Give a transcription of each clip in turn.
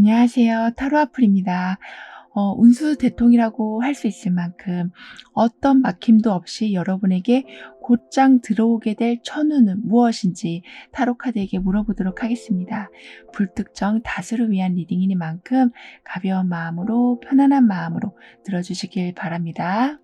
안녕하세요. 타로아플입니다. 운수 대통이라고 할 수 있을 만큼 어떤 막힘도 없이 여러분에게 곧장 들어오게 될 천운은 무엇인지 타로 카드에게 물어보도록 하겠습니다. 불특정 다수를 위한 리딩이니만큼 가벼운 마음으로 편안한 마음으로 들어주시길 바랍니다.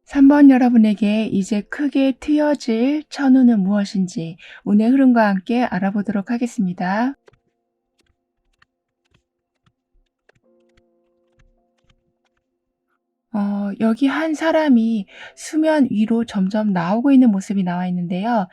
삼 번 여러분에게 이제 크게 트여질 천운은 무엇인지 운의 흐름과 함께 알아보도록 하겠습니다. 여기 한 사람이 수면 위로 점점 나오고 있는 모습이 나와 있는데요.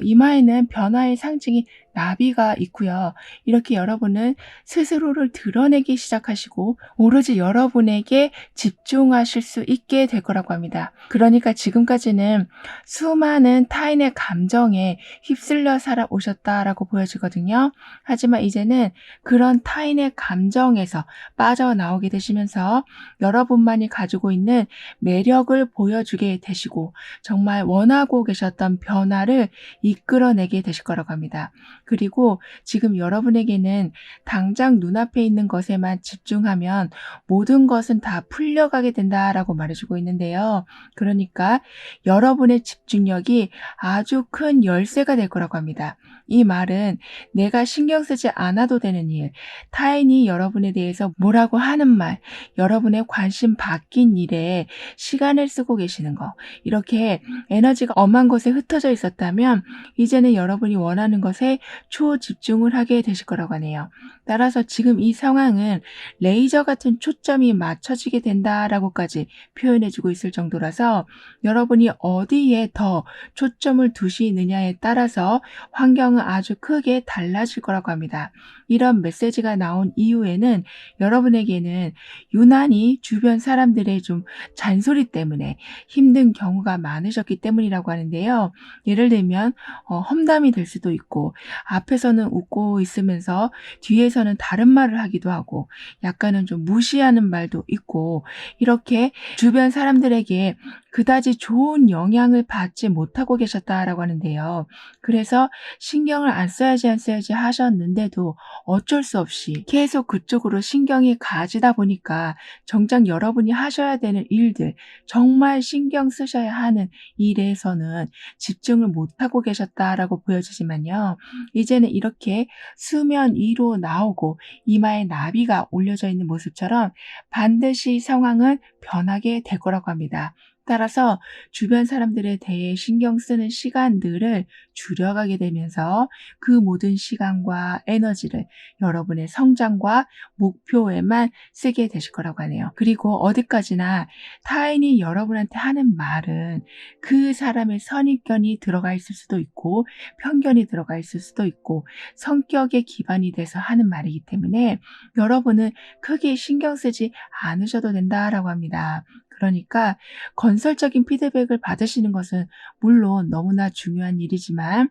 이마에는 변화의 상징이 나비가 있고요. 이렇게 여러분은 스스로를 드러내기 시작하시고 오로지 여러분에게 집중하실 수 있게 될 거라고 합니다. 그러니까 지금까지는 수많은 타인의 감정에 휩쓸려 살아오셨다라고 보여지거든요. 하지만 이제는 그런 타인의 감정에서 빠져나오게 되시면서 여러분만이 가지고 있는 매력을 보여주게 되시고 정말 원하고 계셨던 변화를 이끌어내게 되실 거라고 합니다. 그리고 지금 여러분에게는 당장 눈앞에 있는 것에만 집중하면 모든 것은 다 풀려가게 된다라고 말해주고 있는데요. 그러니까 여러분의 집중력이 아주 큰 열쇠가 될 거라고 합니다. 이 말은 내가 신경 쓰지 않아도 되는 일, 타인이 여러분에 대해서 뭐라고 하는 말, 여러분의 관심 바뀐 일에 시간을 쓰고 계시는 거, 이렇게 에너지가 엄한 곳에 흩어져 있었다면 이제는 여러분이 원하는 것에 초집중을 하게 되실 거라고 하네요. 따라서 지금 이 상황은 레이저 같은 초점이 맞춰지게 된다라고까지 표현해 주고 있을 정도라서 여러분이 어디에 더 초점을 두시느냐에 따라서 환경은 아주 크게 달라질 거라고 합니다. 이런 메시지가 나온 이후에는 여러분에게는 유난히 주변 사람들의 좀 잔소리 때문에 힘든 경우가 많으셨기 때문이라고 하는데요. 예를 들면 험담이 될 수도 있고 앞에서는 웃고 있으면서 뒤에서는 다른 말을 하기도 하고 약간은 좀 무시하는 말도 있고 이렇게 주변 사람들에게 그다지 좋은 영향을 받지 못하고 계셨다라고 하는데요. 그래서 신경을 안 써야지 하셨는데도 어쩔 수 없이 계속 그쪽으로 신경이 가지다 보니까 정작 여러분이 하셔야 되는 일들, 정말 신경 쓰셔야 하는 일에서는 집중을 못하고 계셨다라고 보여지지만요. 이제는 이렇게 수면 위로 나오고 이마에 나비가 올려져 있는 모습처럼 반드시 상황은 변하게 될 거라고 합니다. 따라서 주변 사람들에 대해 신경 쓰는 시간들을 줄여가게 되면서 그 모든 시간과 에너지를 여러분의 성장과 목표에만 쓰게 되실 거라고 하네요. 그리고 어디까지나 타인이 여러분한테 하는 말은 그 사람의 선입견이 들어가 있을 수도 있고 편견이 들어가 있을 수도 있고 성격에 기반이 돼서 하는 말이기 때문에 여러분은 크게 신경 쓰지 않으셔도 된다라고 합니다. 그러니까 건설적인 피드백을 받으시는 것은 물론 너무나 중요한 일이지만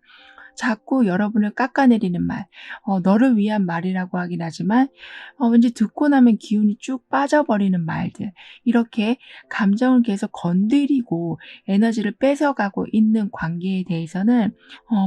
자꾸 여러분을 깎아내리는 말, 너를 위한 말이라고 하긴 하지만 왠지 듣고 나면 기운이 쭉 빠져버리는 말들, 이렇게 감정을 계속 건드리고 에너지를 뺏어가고 있는 관계에 대해서는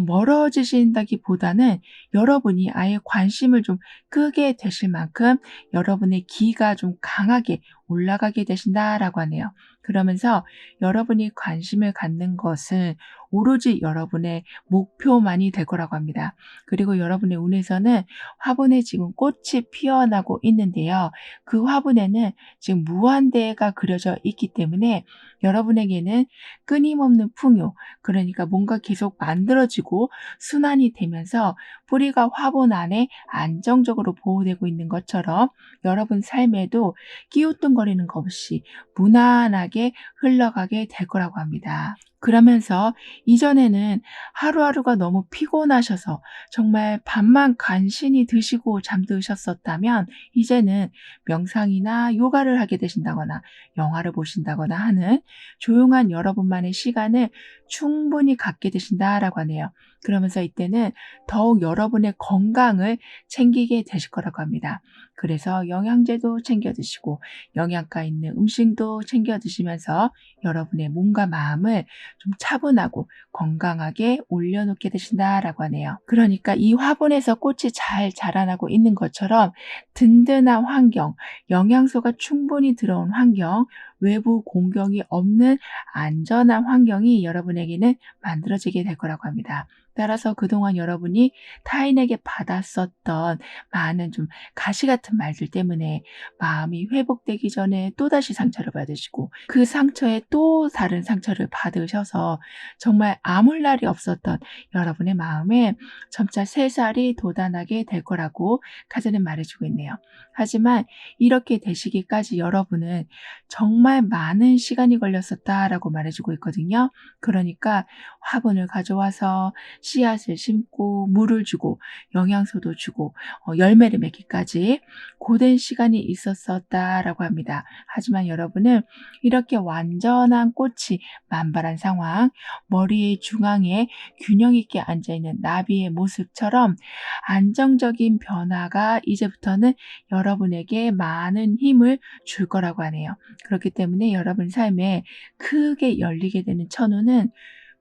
멀어지신다기보다는 여러분이 아예 관심을 좀 끄게 되실 만큼 여러분의 기가 좀 강하게 올라가게 되신다라고 하네요. 그러면서 여러분이 관심을 갖는 것은 오로지 여러분의 목표만이 될 거라고 합니다. 그리고 여러분의 운에서는 화분에 지금 꽃이 피어나고 있는데요. 그 화분에는 지금 무한대가 그려져 있기 때문에 여러분에게는 끊임없는 풍요, 그러니까 뭔가 계속 만들어지고 순환이 되면서 뿌리가 화분 안에 안정적으로 보호되고 있는 것처럼 여러분 삶에도 끼우뚱거리는 것 없이 무난하게 흘러가게 될 거라고 합니다. 그러면서 이전에는 하루하루가 너무 피곤하셔서 정말 밤만 간신히 드시고 잠드셨었다면 이제는 명상이나 요가를 하게 되신다거나 영화를 보신다거나 하는 조용한 여러분만의 시간을 충분히 갖게 되신다라고 하네요. 그러면서 이때는 더욱 여러분의 건강을 챙기게 되실 거라고 합니다. 그래서 영양제도 챙겨 드시고 영양가 있는 음식도 챙겨 드시면서 여러분의 몸과 마음을 좀 차분하고 건강하게 올려놓게 되신다라고 하네요. 그러니까 이 화분에서 꽃이 잘 자라나고 있는 것처럼 든든한 환경, 영양소가 충분히 들어온 환경, 외부 공격이 없는 안전한 환경이 여러분에게는 만들어지게 될 거라고 합니다. 따라서 그동안 여러분이 타인에게 받았었던 많은 좀 가시 같은 말들 때문에 마음이 회복되기 전에 또다시 상처를 받으시고 그 상처에 또 다른 상처를 받으셔서 정말 아물 날이 없었던 여러분의 마음에 점차 새살이 돋아나게 될 거라고 카드는 말해주고 있네요. 하지만 이렇게 되시기까지 여러분은 정말 많은 시간이 걸렸었다라고 말해주고 있거든요. 그러니까 화분을 가져와서 씨앗을 심고 물을 주고 영양소도 주고 열매를 맺기까지 고된 시간이 있었었다라고 합니다. 하지만 여러분은 이렇게 완전한 꽃이 만발한 상황, 머리의 중앙에 균형 있게 앉아있는 나비의 모습처럼 안정적인 변화가 이제부터는 여러분에게 많은 힘을 줄 거라고 하네요. 그렇기 때문에 여러분 삶에 크게 열리게 되는 천우는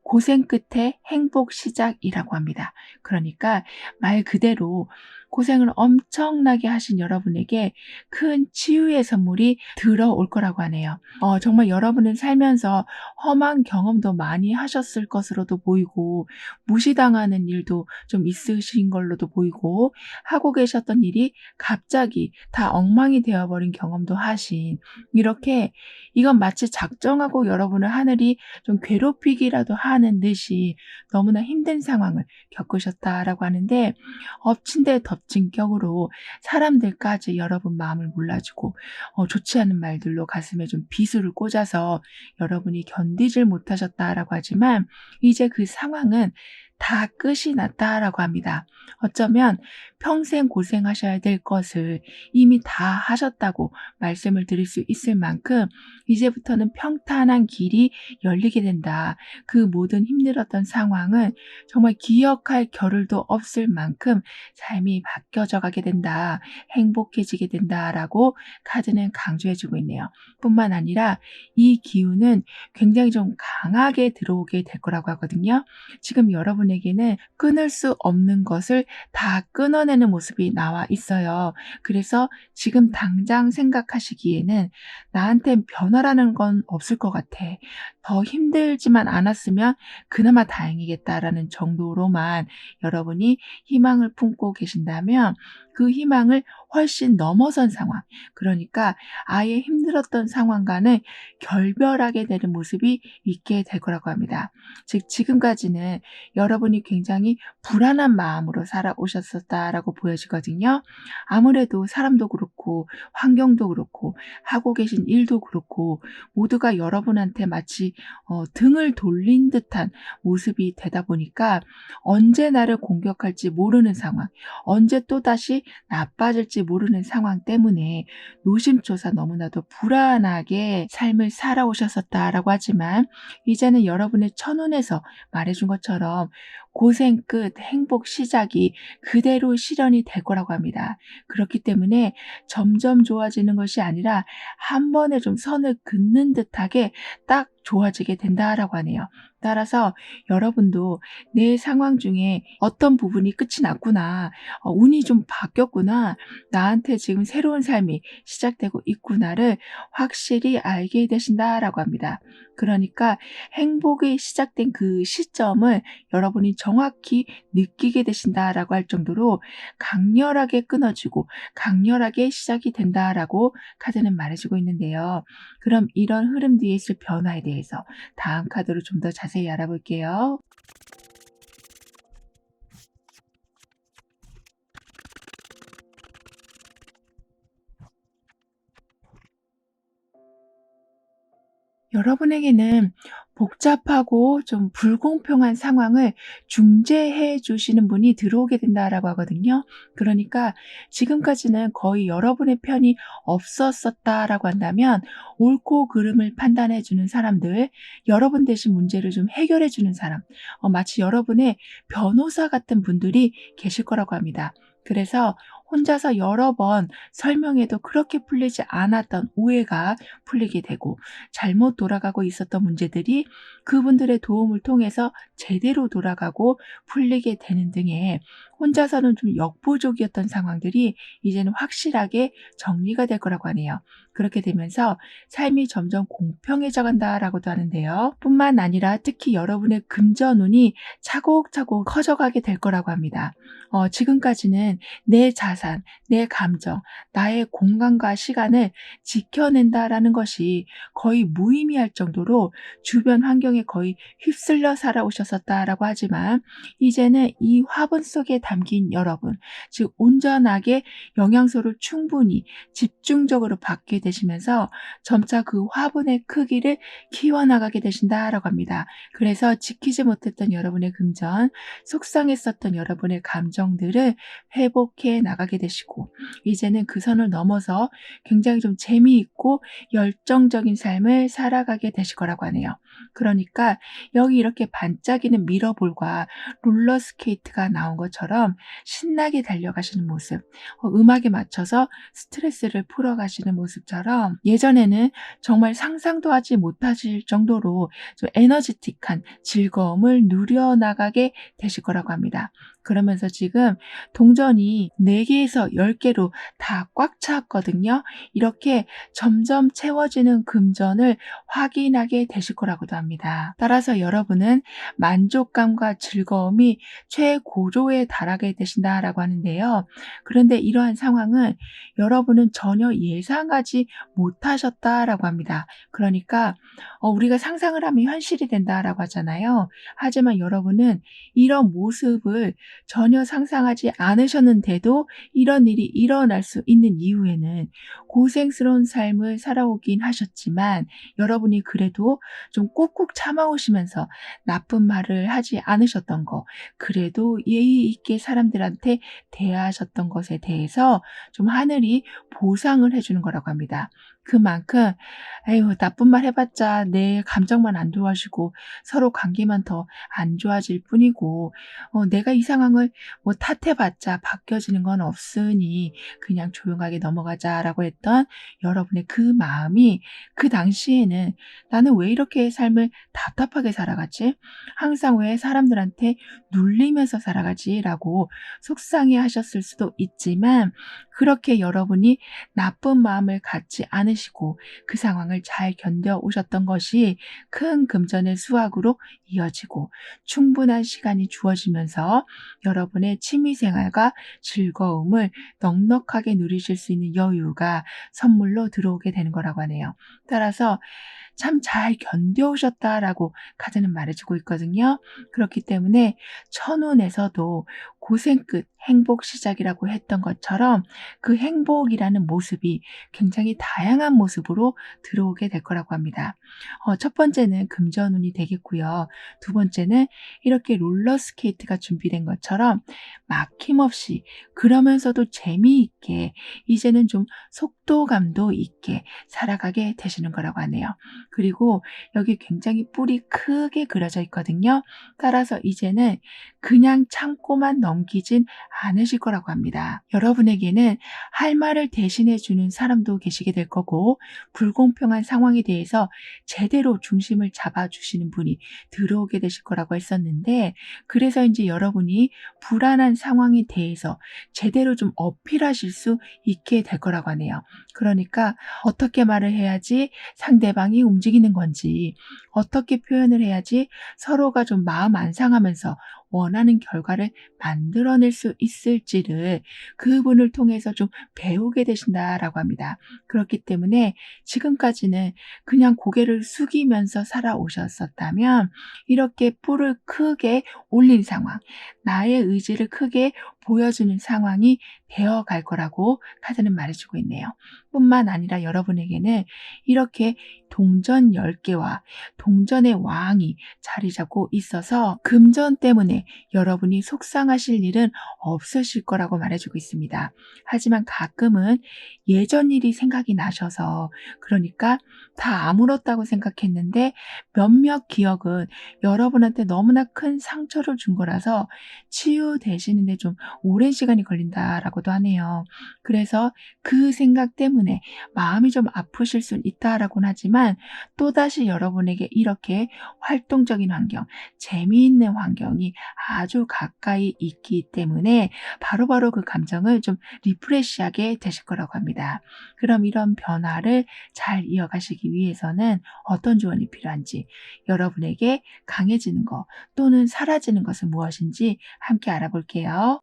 고생 끝에 행복 시작이라고 합니다. 그러니까 말 그대로 고생을 엄청나게 하신 여러분에게 큰 치유의 선물이 들어올 거라고 하네요. 정말 여러분은 살면서 험한 경험도 많이 하셨을 것으로도 보이고 무시당하는 일도 좀 있으신 걸로도 보이고 하고 계셨던 일이 갑자기 다 엉망이 되어버린 경험도 하신 이렇게 이건 마치 작정하고 여러분을 하늘이 좀 괴롭히기라도 하는 듯이 너무나 힘든 상황을 겪으셨다라고 하는데 엎친 데 덮친 격으로 사람들까지 여러분 마음을 몰라주고 좋지 않은 말들로 가슴에 좀 비수를 꽂아서 여러분이 견디질 못하셨다라고 하지만 이제 그 상황은 다 끝이 났다라고 합니다. 어쩌면 평생 고생하셔야 될 것을 이미 다 하셨다고 말씀을 드릴 수 있을 만큼 이제부터는 평탄한 길이 열리게 된다. 그 모든 힘들었던 상황은 정말 기억할 겨를도 없을 만큼 삶이 바뀌어져 가게 된다. 행복해지게 된다라고 카드는 강조해주고 있네요. 뿐만 아니라 이 기운은 굉장히 좀 강하게 들어오게 될 거라고 하거든요. 지금 여러분에게는 끊을 수 없는 것을 다 끊어내는 모습이 나와 있어요. 그래서 지금 당장 생각하시기에는 나한텐 변화라는 건 없을 것 같아. 더 힘들지만 않았으면 그나마 다행이겠다라는 정도로만 여러분이 희망을 품고 계신다면 그 희망을 훨씬 넘어선 상황, 그러니까 아예 힘들었던 상황과는 결별하게 되는 모습이 있게 될 거라고 합니다. 즉 지금까지는 여러분이 굉장히 불안한 마음으로 살아오셨었다라고 보여지거든요. 아무래도 사람도 그렇고 환경도 그렇고 하고 계신 일도 그렇고 모두가 여러분한테 마치 등을 돌린 듯한 모습이 되다 보니까 언제 나를 공격할지 모르는 상황, 언제 또다시 나빠질지 모르는 상황 때문에 노심초사 너무나도 불안하게 삶을 살아오셨었다라고 하지만 이제는 여러분의 천운에서 말해준 것처럼 고생 끝 행복 시작이 그대로 실현이 될 거라고 합니다. 그렇기 때문에 점점 좋아지는 것이 아니라 한 번에 좀 선을 긋는 듯하게 딱 좋아지게 된다라고 하네요. 따라서 여러분도 내 상황 중에 어떤 부분이 끝이 났구나, 운이 좀 바뀌었구나, 나한테 지금 새로운 삶이 시작되고 있구나를 확실히 알게 되신다라고 합니다. 그러니까 행복이 시작된 그 시점을 여러분이 정확히 느끼게 되신다라고 할 정도로 강렬하게 끊어지고 강렬하게 시작이 된다라고 카드는 말해주고 있는데요. 그럼 이런 흐름 뒤에 있을 변화에 대해서 다음 카드로 좀 더 자세히 알아볼게요. 여러분에게는 복잡하고 좀 불공평한 상황을 중재해 주시는 분이 들어오게 된다라고 하거든요. 그러니까 지금까지는 거의 여러분의 편이 없었었다라고 한다면 옳고 그름을 판단해 주는 사람들, 여러분 대신 문제를 좀 해결해 주는 사람, 마치 여러분의 변호사 같은 분들이 계실 거라고 합니다. 그래서 혼자서 여러 번 설명해도 그렇게 풀리지 않았던 오해가 풀리게 되고 잘못 돌아가고 있었던 문제들이 그분들의 도움을 통해서 제대로 돌아가고 풀리게 되는 등의 혼자서는 좀 역부족이었던 상황들이 이제는 확실하게 정리가 될 거라고 하네요. 그렇게 되면서 삶이 점점 공평해져 간다라고도 하는데요. 뿐만 아니라 특히 여러분의 금전운이 차곡차곡 커져가게 될 거라고 합니다. 지금까지는 내 자산, 내 감정, 나의 공간과 시간을 지켜낸다라는 것이 거의 무의미할 정도로 주변 환경에 거의 휩쓸려 살아오셨었다라고 하지만 이제는 이 화분 속에 담긴 여러분, 즉 온전하게 영양소를 충분히 집중적으로 받게 되시면서 점차 그 화분의 크기를 키워나가게 되신다라고 합니다. 그래서 지키지 못했던 여러분의 금전, 속상했었던 여러분의 감정들을 회복해 나가게 되시고 이제는 그 선을 넘어서 굉장히 좀 재미있고 열정적인 삶을 살아가게 되실 거라고 하네요. 그러니까 여기 이렇게 반짝이는 미러볼과 롤러스케이트가 나온 것처럼 신나게 달려가시는 모습, 음악에 맞춰서 스트레스를 풀어가시는 모습처럼 것처럼 예전에는 정말 상상도 하지 못하실 정도로 좀 에너지틱한 즐거움을 누려나가게 되실 거라고 합니다. 그러면서 지금 동전이 4개에서 10개로 다 꽉 찼거든요. 이렇게 점점 채워지는 금전을 확인하게 되실 거라고도 합니다. 따라서 여러분은 만족감과 즐거움이 최고조에 달하게 되신다라고 하는데요. 그런데 이러한 상황은 여러분은 전혀 예상하지 못하셨다라고 합니다. 그러니까 우리가 상상을 하면 현실이 된다라고 하잖아요. 하지만 여러분은 이런 모습을 전혀 상상하지 않으셨는데도 이런 일이 일어날 수 있는 이유에는 고생스러운 삶을 살아오긴 하셨지만 여러분이 그래도 좀 꾹꾹 참아오시면서 나쁜 말을 하지 않으셨던 거, 그래도 예의 있게 사람들한테 대하셨던 것에 대해서 좀 하늘이 보상을 해주는 거라고 합니다. 그만큼 에휴 나쁜 말 해봤자 내 감정만 안 좋아지고 서로 관계만 더 안 좋아질 뿐이고 내가 이 상황을 뭐 탓해봤자 바뀌어지는 건 없으니 그냥 조용하게 넘어가자라고 했던 여러분의 그 마음이 그 당시에는 '나는 왜 이렇게 삶을 답답하게 살아가지? 항상 왜 사람들한테 눌리면서 살아가지?'라고 속상해하셨을 수도 있지만 그렇게 여러분이 나쁜 마음을 갖지 않으시고 그 상황을 잘 견뎌오셨던 것이 큰 금전의 수확으로 이어지고 충분한 시간이 주어지면서 여러분의 취미생활과 즐거움을 넉넉하게 누리실 수 있는 여유가 선물로 들어오게 되는 거라고 하네요. 따라서 참 잘 견뎌오셨다라고 카드는 말해주고 있거든요. 그렇기 때문에 천운에서도 고생 끝 행복 시작이라고 했던 것처럼 그 행복이라는 모습이 굉장히 다양한 모습으로 들어오게 될 거라고 합니다. 첫 번째는 금전운이 되겠고요. 두 번째는 이렇게 롤러스케이트가 준비된 것처럼 막힘없이 그러면서도 재미있게 이제는 좀 속도감도 있게 살아가게 되시는 거라고 하네요. 그리고 여기 굉장히 뿔이 크게 그려져 있거든요. 따라서 이제는 그냥 참고만 넘기진 않으실 거라고 합니다. 여러분에게는 할 말을 대신해 주는 사람도 계시게 될 거고 불공평한 상황에 대해서 제대로 중심을 잡아주시는 분이 들어오게 되실 거라고 했었는데 그래서 이제 여러분이 불안한 상황에 대해서 제대로 좀 어필하실 수 있게 될 거라고 하네요. 그러니까 어떻게 말을 해야지 상대방이 움직이는 건지 어떻게 표현을 해야지 서로가 좀 마음 안 상하면서 원하는 결과를 만들어낼 수 있을지를 그분을 통해서 좀 배우게 되신다라고 합니다. 그렇기 때문에 지금까지는 그냥 고개를 숙이면서 살아오셨었다면 이렇게 뿔을 크게 올린 상황, 나의 의지를 크게 보여주는 상황이 되어갈 거라고 카드는 말해주고 있네요. 뿐만 아니라 여러분에게는 이렇게 동전 10개와 동전의 왕이 자리 잡고 있어서 금전 때문에 여러분이 속상하실 일은 없으실 거라고 말해주고 있습니다. 하지만 가끔은 예전 일이 생각이 나셔서 그러니까 다 아물었다고 생각했는데 몇몇 기억은 여러분한테 너무나 큰 상처를 준 거라서 치유되시는데 좀 오랜 시간이 걸린다라고도 하네요. 그래서 그 생각 때문에 마음이 좀 아프실 순 있다라고는 하지만 또다시 여러분에게 이렇게 활동적인 환경, 재미있는 환경이 아주 가까이 있기 때문에 바로바로 그 감정을 좀 리프레시하게 되실 거라고 합니다. 그럼 이런 변화를 잘 이어가시기 위해서는 어떤 조언이 필요한지, 여러분에게 강해지는 것 또는 사라지는 것은 무엇인지 함께 알아볼게요.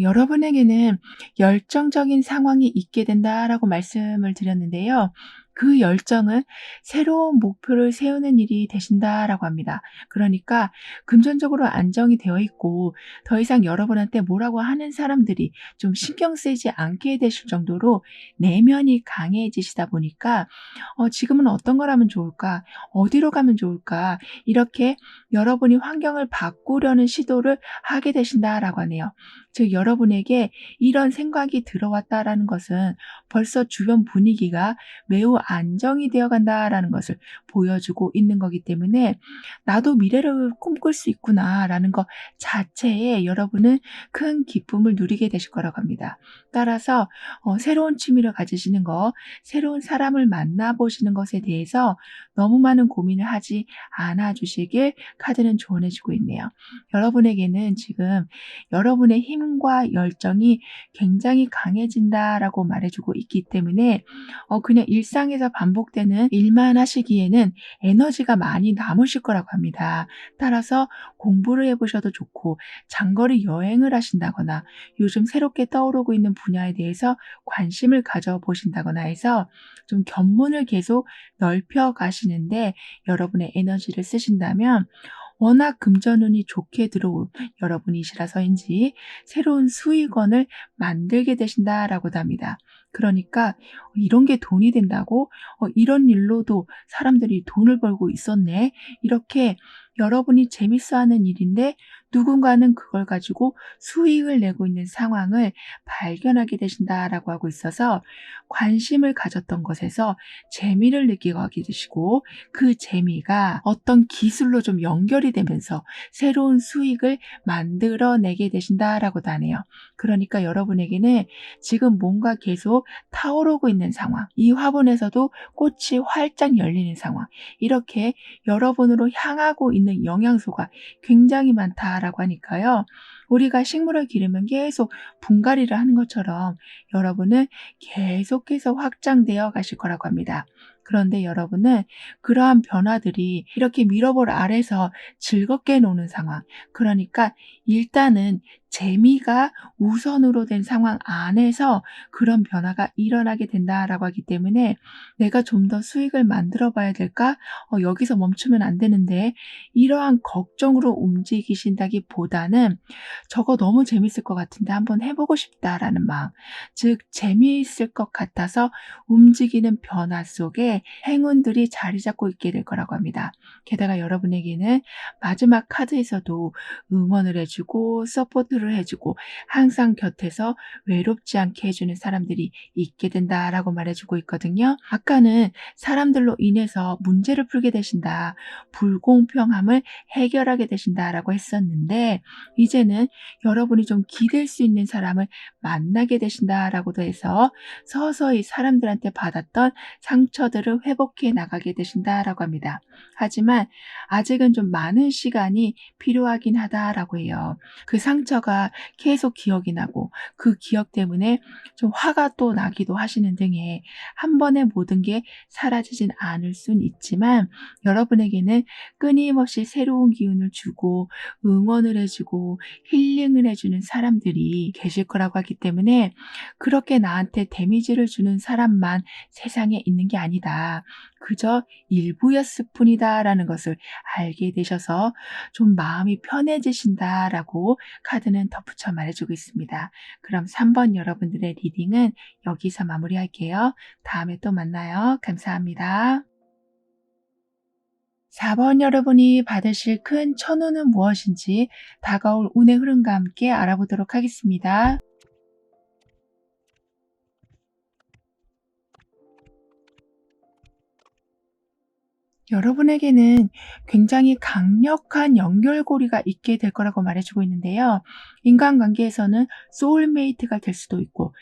여러분에게는 열정적인 상황이 있게 된다라고 말씀을 드렸는데요. 그 열정은 새로운 목표를 세우는 일이 되신다라고 합니다. 그러니까 금전적으로 안정이 되어 있고 더 이상 여러분한테 뭐라고 하는 사람들이 좀 신경 쓰이지 않게 되실 정도로 내면이 강해지시다 보니까 지금은 어떤 걸 하면 좋을까? 어디로 가면 좋을까? 이렇게 여러분이 환경을 바꾸려는 시도를 하게 되신다라고 하네요. 즉 여러분에게 이런 생각이 들어왔다라는 것은 벌써 주변 분위기가 매우 안정이 되어 간다라는 것을 보여주고 있는 거기 때문에 '나도 미래를 꿈꿀 수 있구나.'라는 것 자체에 여러분은 큰 기쁨을 누리게 되실 거라고 합니다. 따라서 새로운 취미를 가지시는 거, 새로운 사람을 만나 보시는 것에 대해서 너무 많은 고민을 하지 않아 주시길 카드는 조언해 주고 있네요. 여러분에게는 지금 여러분의 힘과 열정이 굉장히 강해진다라고 말해 주고 있기 때문에 그냥 일상에서 반복되는 일만 하시기에는 에너지가 많이 남으실 거라고 합니다. 따라서 공부를 해 보셔도 좋고 장거리 여행을 하신다거나 요즘 새롭게 떠오르고 있는 분야에 대해서 관심을 가져 보신다거나 해서 좀 견문을 계속 넓혀 가시는데 여러분의 에너지를 쓰신다면 워낙 금전운이 좋게 들어온 여러분이시라서인지 새로운 수익원을 만들게 되신다라고도 합니다. 그러니까 '이런 게 돈이 된다고? 이런 일로도 사람들이 돈을 벌고 있었네.' 이렇게 여러분이 재밌어하는 일인데 누군가는 그걸 가지고 수익을 내고 있는 상황을 발견하게 되신다라고 하고 있어서 관심을 가졌던 것에서 재미를 느끼게 되시고 그 재미가 어떤 기술로 좀 연결이 되면서 새로운 수익을 만들어내게 되신다라고도 하네요. 그러니까 여러분에게는 지금 뭔가 계속 타오르고 있는 상황, 이 화분에서도 꽃이 활짝 열리는 상황, 이렇게 여러분으로 향하고 있는 영양소가 굉장히 많다라고 하니까요. 우리가 식물을 기르면 계속 분갈이를 하는 것처럼 여러분은 계속해서 확장되어 가실 거라고 합니다. 그런데 여러분은 그러한 변화들이 이렇게 미러볼 아래서 즐겁게 노는 상황, 그러니까 일단은 재미가 우선으로 된 상황 안에서 그런 변화가 일어나게 된다라고 하기 때문에 '내가 좀 더 수익을 만들어 봐야 될까? 여기서 멈추면 안 되는데.' 이러한 걱정으로 움직이신다기보다는 '저거 너무 재밌을 것 같은데 한번 해 보고 싶다.'라는 마음, 즉 재미있을 것 같아서 움직이는 변화 속에 행운들이 자리 잡고 있게 될 거라고 합니다. 게다가 여러분에게는 마지막 카드에서도 응원을 해 주고 서포트를 해 주고 항상 곁에서 외롭지 않게 해 주는 사람들이 있게 된다라고 말해 주고 있거든요. 아까는 사람들로 인해서 문제를 풀게 되신다, 불공평함을 해결하게 되신다라고 했었는데 이제는 여러분이 좀 기댈 수 있는 사람을 만나게 되신다라고도 해서 서서히 사람들한테 받았던 상처들을 회복해 나가게 되신다라고 합니다. 하지만 아직은 좀 많은 시간이 필요하긴 하다라고 해요. 그 상처가 계속 기억이 나고 그 기억 때문에 좀 화가 또 나기도 하시는 등의 한 번에 모든 게 사라지진 않을 순 있지만 여러분에게는 끊임없이 새로운 기운을 주고 응원을 해 주고 힐링을 해 주는 사람들이 계실 거라고 하기 때문에 그렇게 나한테 데미지를 주는 사람만 세상에 있는 게 아니다. 그저 일부였을 뿐이다라는 것을 알게 되셔서 좀 마음이 편해지신다라고 카드는 덧붙여 말해주고 있습니다. 그럼 3번 여러분들의 리딩은 여기서 마무리할게요. 다음에 또 만나요. 감사합니다. 4번 여러분이 받으실 큰 천운은 무엇인지 다가올 운의 흐름과 함께 알아보도록 하겠습니다. 여러분에게는 굉장히 강력한 연결고리가 있게 될 거라고 말해주고 있는데요. 인간관계에서는 소울메이트가 될 수도 있고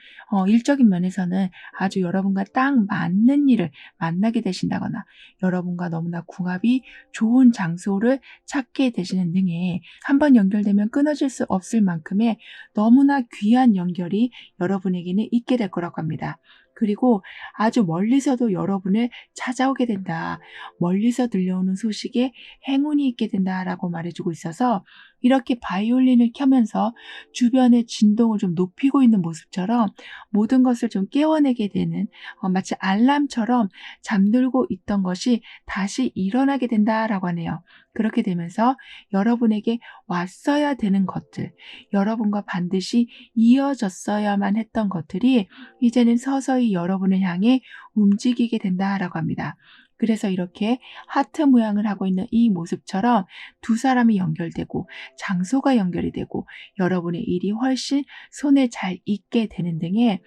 일적인 면에서는 아주 여러분과 딱 맞는 일을 만나게 되신다거나 여러분과 너무나 궁합이 좋은 장소를 찾게 되시는 등의 한번 연결되면 끊어질 수 없을 만큼의 너무나 귀한 연결이 여러분에게는 있게 될 거라고 합니다. 그리고 아주 멀리서도 여러분을 찾아오게 된다. 멀리서 들려오는 소식에 행운이 있게 된다라고 말해주고 있어서 이렇게 바이올린을 켜면서 주변의 진동을 좀 높이고 있는 모습처럼 모든 것을 좀 깨워내게 되는 마치 알람처럼 잠들고 있던 것이 다시 일어나게 된다라고 하네요. 그렇게 되면서 여러분에게 왔어야 되는 것들, 여러분과 반드시 이어졌어야만 했던 것들이 이제는 서서히 여러분을 향해 움직이게 된다라고 합니다. 그래서 이렇게 하트 모양을 하고 있는 이 모습처럼 두 사람이 연결되고 장소가 연결이 되고 여러분의 일이 훨씬 손에 잘 익게 되는 등의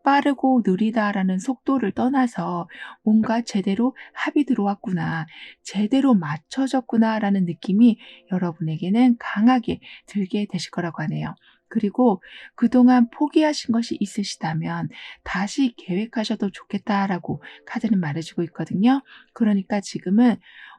빠르고 느리다라는 속도를 떠나서 뭔가 제대로 합이 들어왔구나, 제대로 맞춰졌구나라는 느낌이 여러분에게는 강하게 들게 되실 거라고 하네요. 그리고 그동안 포기하신 것이 있으시다면 다시 계획하셔도 좋겠다라고 카드는 말해주고 있거든요. 그러니까 지금은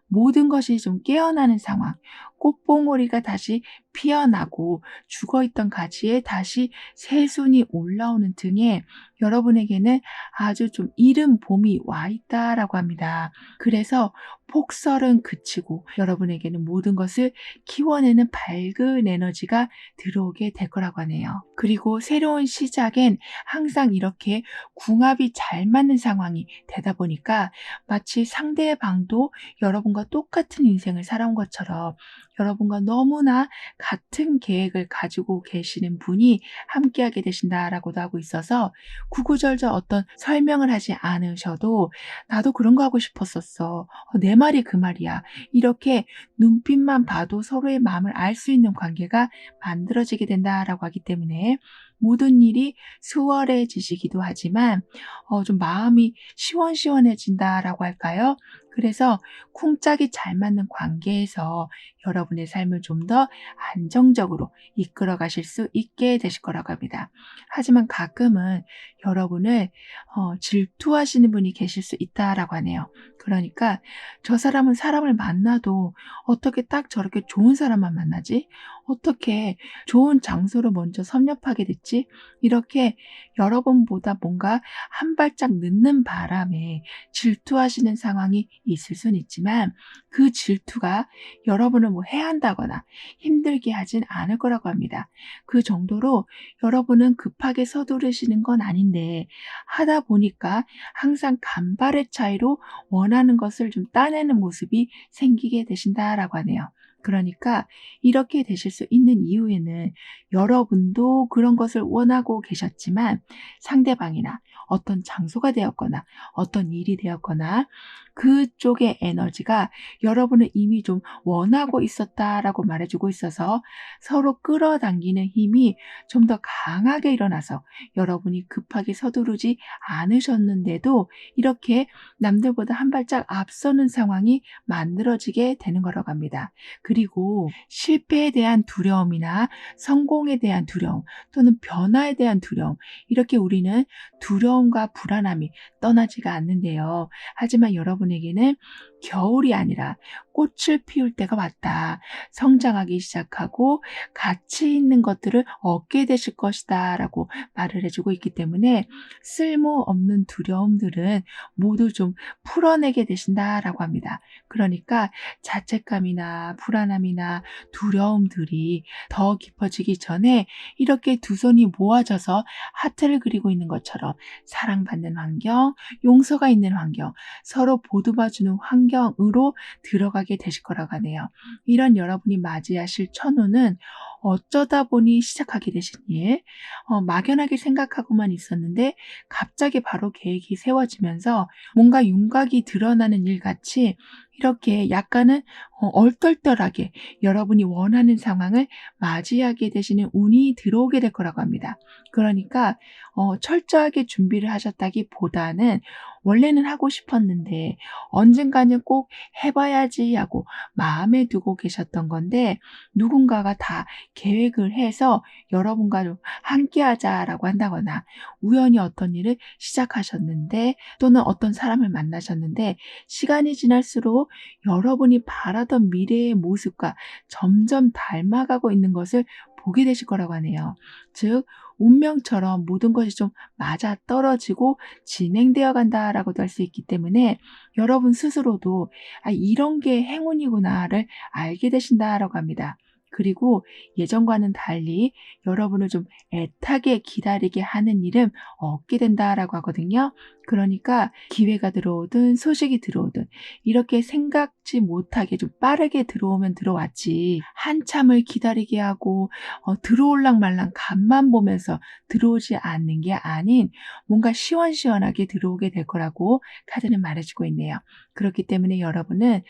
모든 것이 좀 깨어나는 상황, 꽃봉오리가 다시 피어나고 죽어있던 가지에 다시 새순이 올라오는 등의 여러분에게는 아주 좀 이른 봄이 와 있다라고 합니다. 그래서 폭설은 그치고 여러분에게는 모든 것을 키워내는 밝은 에너지가 들어오게 될 거라고 하네요. 그리고 새로운 시작엔 항상 이렇게 궁합이 잘 맞는 상황이 되다 보니까 마치 상대방도 여러분과 똑같은 인생을 살아온 것처럼 여러분과 너무나 같은 계획을 가지고 계시는 분이 함께하게 되신다라고도 하고 있어서 구구절절 어떤 설명을 하지 않으셔도 나도 그런 거 하고 싶었었어. 내 말이 그 말이야. 이렇게 눈빛만 봐도 서로의 마음을 알 수 있는 관계가 만들어지게 된다라고 하기 때문에 모든 일이 수월해지시기도 하지만 좀 마음이 시원시원해진다라고 할까요? 그래서 쿵짝이 잘 맞는 관계에서 여러분의 삶을 좀 더 안정적으로 이끌어 가실 수 있게 되실 거라고 합니다. 하지만 가끔은 여러분을 질투하시는 분이 계실 수 있다라고 하네요. 그러니까 저 사람은 사람을 만나도 어떻게 딱 저렇게 좋은 사람만 만나지? 어떻게 좋은 장소로 먼저 섭렵하게 됐지? 이렇게 여러분보다 뭔가 한 발짝 늦는 바람에 질투하시는 상황이 있을 수는 있지만 그 질투가 여러분을 뭐 해한다거나 힘들게 하진 않을 거라고 합니다. 그 정도로 여러분은 급하게 서두르시는 건 아닌데 하다 보니까 항상 간발의 차이로 원하는 것을 좀 따내는 모습이 생기게 되신다라고 하네요. 그러니까 이렇게 되실 수 있는 이유에는 여러분도 그런 것을 원하고 계셨지만 상대방이나 어떤 장소가 되었거나 어떤 일이 되었거나 그쪽의 에너지가 여러분을 이미 좀 원하고 있었다라고 말해주고 있어서 서로 끌어당기는 힘이 좀 더 강하게 일어나서 여러분이 급하게 서두르지 않으셨는데도 이렇게 남들보다 한 발짝 앞서는 상황이 만들어지게 되는 거라고 합니다. 그리고 실패에 대한 두려움이나 성공에 대한 두려움 또는 변화에 대한 두려움, 이렇게 우리는 두려움과 불안함이 떠나지가 않는데요. 하지만 여러분에게는 겨울이 아니라 꽃을 피울 때가 왔다. 성장하기 시작하고 가치 있는 것들을 얻게 되실 것이다 라고 말을 해주고 있기 때문에 쓸모없는 두려움들은 모두 좀 풀어내게 되신다라고 합니다. 그러니까 자책감이나 불안함이나 두려움들이 더 깊어지기 전에 이렇게 두 손이 모아져서 하트를 그리고 있는 것처럼 사랑받는 환경, 용서가 있는 환경, 서로 보듬어주는 환경으로 들어가게 되실 거라고 하네요. 이런 여러분이 맞이하실 천우는 어쩌다 보니 시작하게 되신 일, 막연하게 생각하고만 있었는데 갑자기 바로 계획이 세워지면서 뭔가 윤곽이 드러나는 일 같이 이렇게 약간은 얼떨떨하게 여러분이 원하는 상황을 맞이하게 되시는 운이 들어오게 될 거라고 합니다. 그러니까 철저하게 준비를 하셨다기보다는 원래는 하고 싶었는데 언젠가는 꼭 해봐야지 하고 마음에 두고 계셨던 건데 누군가가 다 계획을 해서 여러분과 좀 함께하자라고 한다거나 우연히 어떤 일을 시작하셨는데 또는 어떤 사람을 만나셨는데 시간이 지날수록 여러분이 바라던 미래의 모습과 점점 닮아가고 있는 것을 보게 되실 거라고 하네요. 즉 운명처럼 모든 것이 좀 맞아 떨어지고 진행되어 간다라고도 할 수 있기 때문에 여러분 스스로도 이런 게 행운이구나를 알게 되신다라고 합니다. 그리고 예전과는 달리 여러분을 좀 애타게 기다리게 하는 일은 없게 된다라고 하거든요. 그러니까 기회가 들어오든 소식이 들어오든 이렇게 생각지 못하게 좀 빠르게 들어오면 들어왔지, 한참을 기다리게 하고 들어올랑 말랑 간만 보면서 들어오지 않는 게 아닌 뭔가 시원시원하게 들어오게 될 거라고 카드는 말해주고 있네요. 그렇기 때문에 여러분은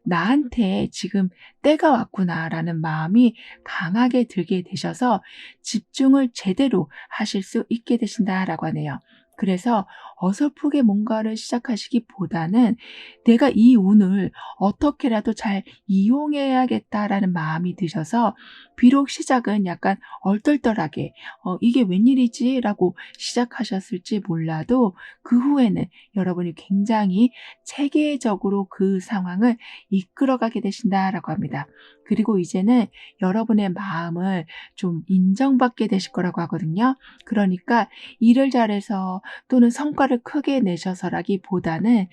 나한테 지금 때가 왔구나라는 마음이 강하게 들게 되셔서 집중을 제대로 하실 수 있게 되신다라고 하네요. 그래서 어설프게 뭔가를 시작하시기보다는 내가 이 운을 어떻게라도 잘 이용해야겠다라는 마음이 드셔서, 비록 시작은 약간 얼떨떨하게 이게 웬일이지? 라고 시작하셨을지 몰라도 그 후에는 여러분이 굉장히 체계적으로 그 상황을 이끌어가게 되신다라고 합니다. 그리고 이제는 여러분의 마음을 좀 인정받게 되실 거라고 하거든요. 그러니까 일을 잘해서 또는 성과를 크게 내셔서라기보다는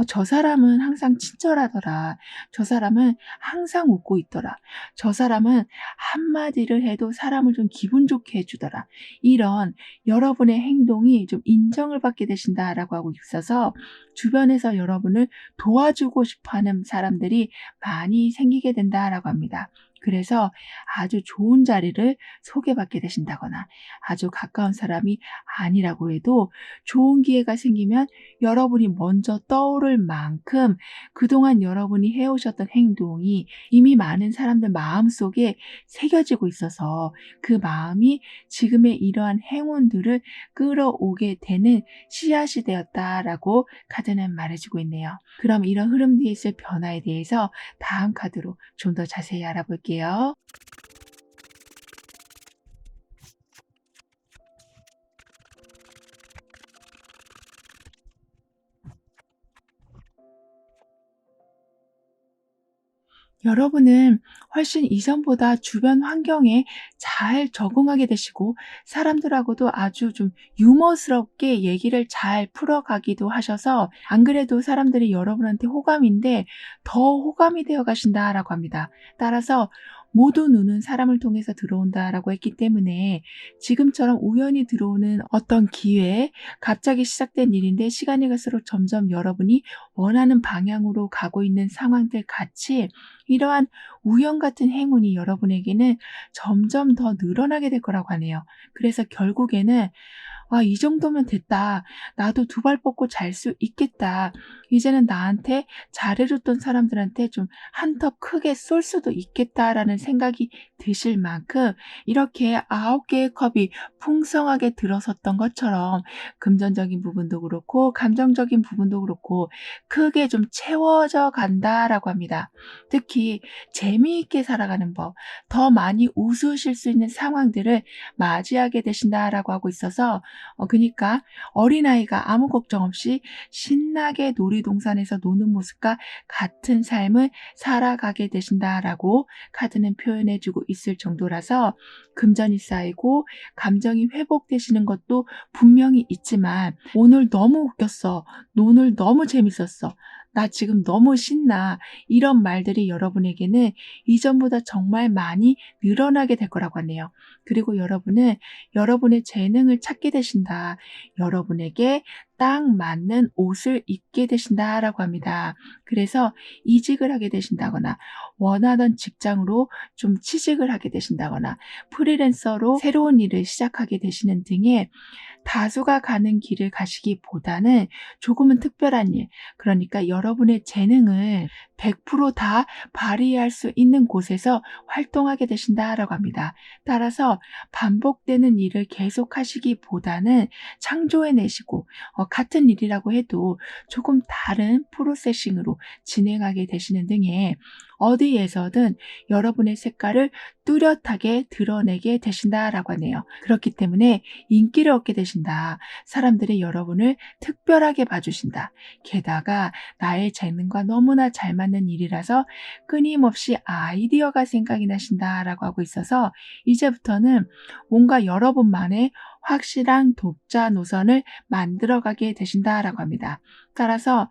저 사람은 항상 친절하더라. 저 사람은 항상 웃고 있더라. 저 사람은 한마디를 해도 사람을 좀 기분 좋게 해주더라. 이런 여러분의 행동이 좀 인정을 받게 되신다라고 하고 있어서 주변에서 여러분을 도와주고 싶어하는 사람들이 많이 생기게 된다라고 합니다. 그래서 아주 좋은 자리를 소개받게 되신다거나, 아주 가까운 사람이 아니라고 해도 좋은 기회가 생기면 여러분이 먼저 떠오를 만큼 그동안 여러분이 해오셨던 행동이 이미 많은 사람들 마음속에 새겨지고 있어서 그 마음이 지금의 이러한 행운들을 끌어오게 되는 씨앗이 되었다라고 카드는 말해주고 있네요. 그럼 이런 흐름 뒤에 있을 변화에 대해서 다음 카드로 좀 더 자세히 알아볼게요. 여러분은 훨씬 이전보다 주변 환경에 잘 적응하게 되시고 사람들하고도 아주 좀 유머스럽게 얘기를 잘 풀어가기도 하셔서, 안 그래도 사람들이 여러분한테 호감인데 더 호감이 되어 가신다라고 합니다. 따라서 모든 운은 사람을 통해서 들어온다라고 했기 때문에 지금처럼 우연히 들어오는 어떤 기회, 갑자기 시작된 일인데 시간이 갈수록 점점 여러분이 원하는 방향으로 가고 있는 상황들 같이 이러한 우연 같은 행운이 여러분에게는 점점 더 늘어나게 될 거라고 하네요. 그래서 결국에는 이 정도면 됐다. 나도 두 발 뻗고 잘 수 있겠다. 이제는 나한테 잘해줬던 사람들한테 좀 한턱 크게 쏠 수도 있겠다라는 생각이 드실 만큼 이렇게 9개의 컵이 풍성하게 들어섰던 것처럼 금전적인 부분도 그렇고 감정적인 부분도 그렇고 크게 좀 채워져 간다라고 합니다. 특히 재미있게 살아가는 법, 더 많이 웃으실 수 있는 상황들을 맞이하게 되신다라고 하고 있어서 그러니까 어린아이가 아무 걱정 없이 신나게 놀이동산에서 노는 모습과 같은 삶을 살아가게 되신다라고 카드는 표현해주고 있을 정도라서, 금전이 쌓이고 감정이 회복되시는 것도 분명히 있지만, 오늘 너무 웃겼어, 오늘 너무 재밌었어, 나 지금 너무 신나, 이런 말들이 여러분에게는 이전보다 정말 많이 늘어나게 될 거라고 하네요. 그리고 여러분은 여러분의 재능을 찾게 되신다. 여러분에게 딱 맞는 옷을 입게 되신다라고 합니다. 그래서 이직을 하게 되신다거나, 원하던 직장으로 좀 취직을 하게 되신다거나, 프리랜서로 새로운 일을 시작하게 되시는 등의 다수가 가는 길을 가시기보다는 조금은 특별한 일, 그러니까 여러분의 재능을 100%다 발휘할 수 있는 곳에서 활동하게 되신다라고 합니다. 따라서 반복되는 일을 계속하시기보다는 창조해내시고 같은 일이라고 해도 조금 다른 프로세싱으로 진행하게 되시는 등의 어디에서든 여러분의 색깔을 뚜렷하게 드러내게 되신다라고 하네요. 그렇기 때문에 인기를 얻게 되신다. 사람들이 여러분을 특별하게 봐주신다. 게다가 나의 재능과 너무나 잘 맞는 일이라서 끊임없이 아이디어가 생각이 나신다라고 하고 있어서, 이제부터는 뭔가 여러분만의 확실한 독자 노선을 만들어가게 되신다라고 합니다. 따라서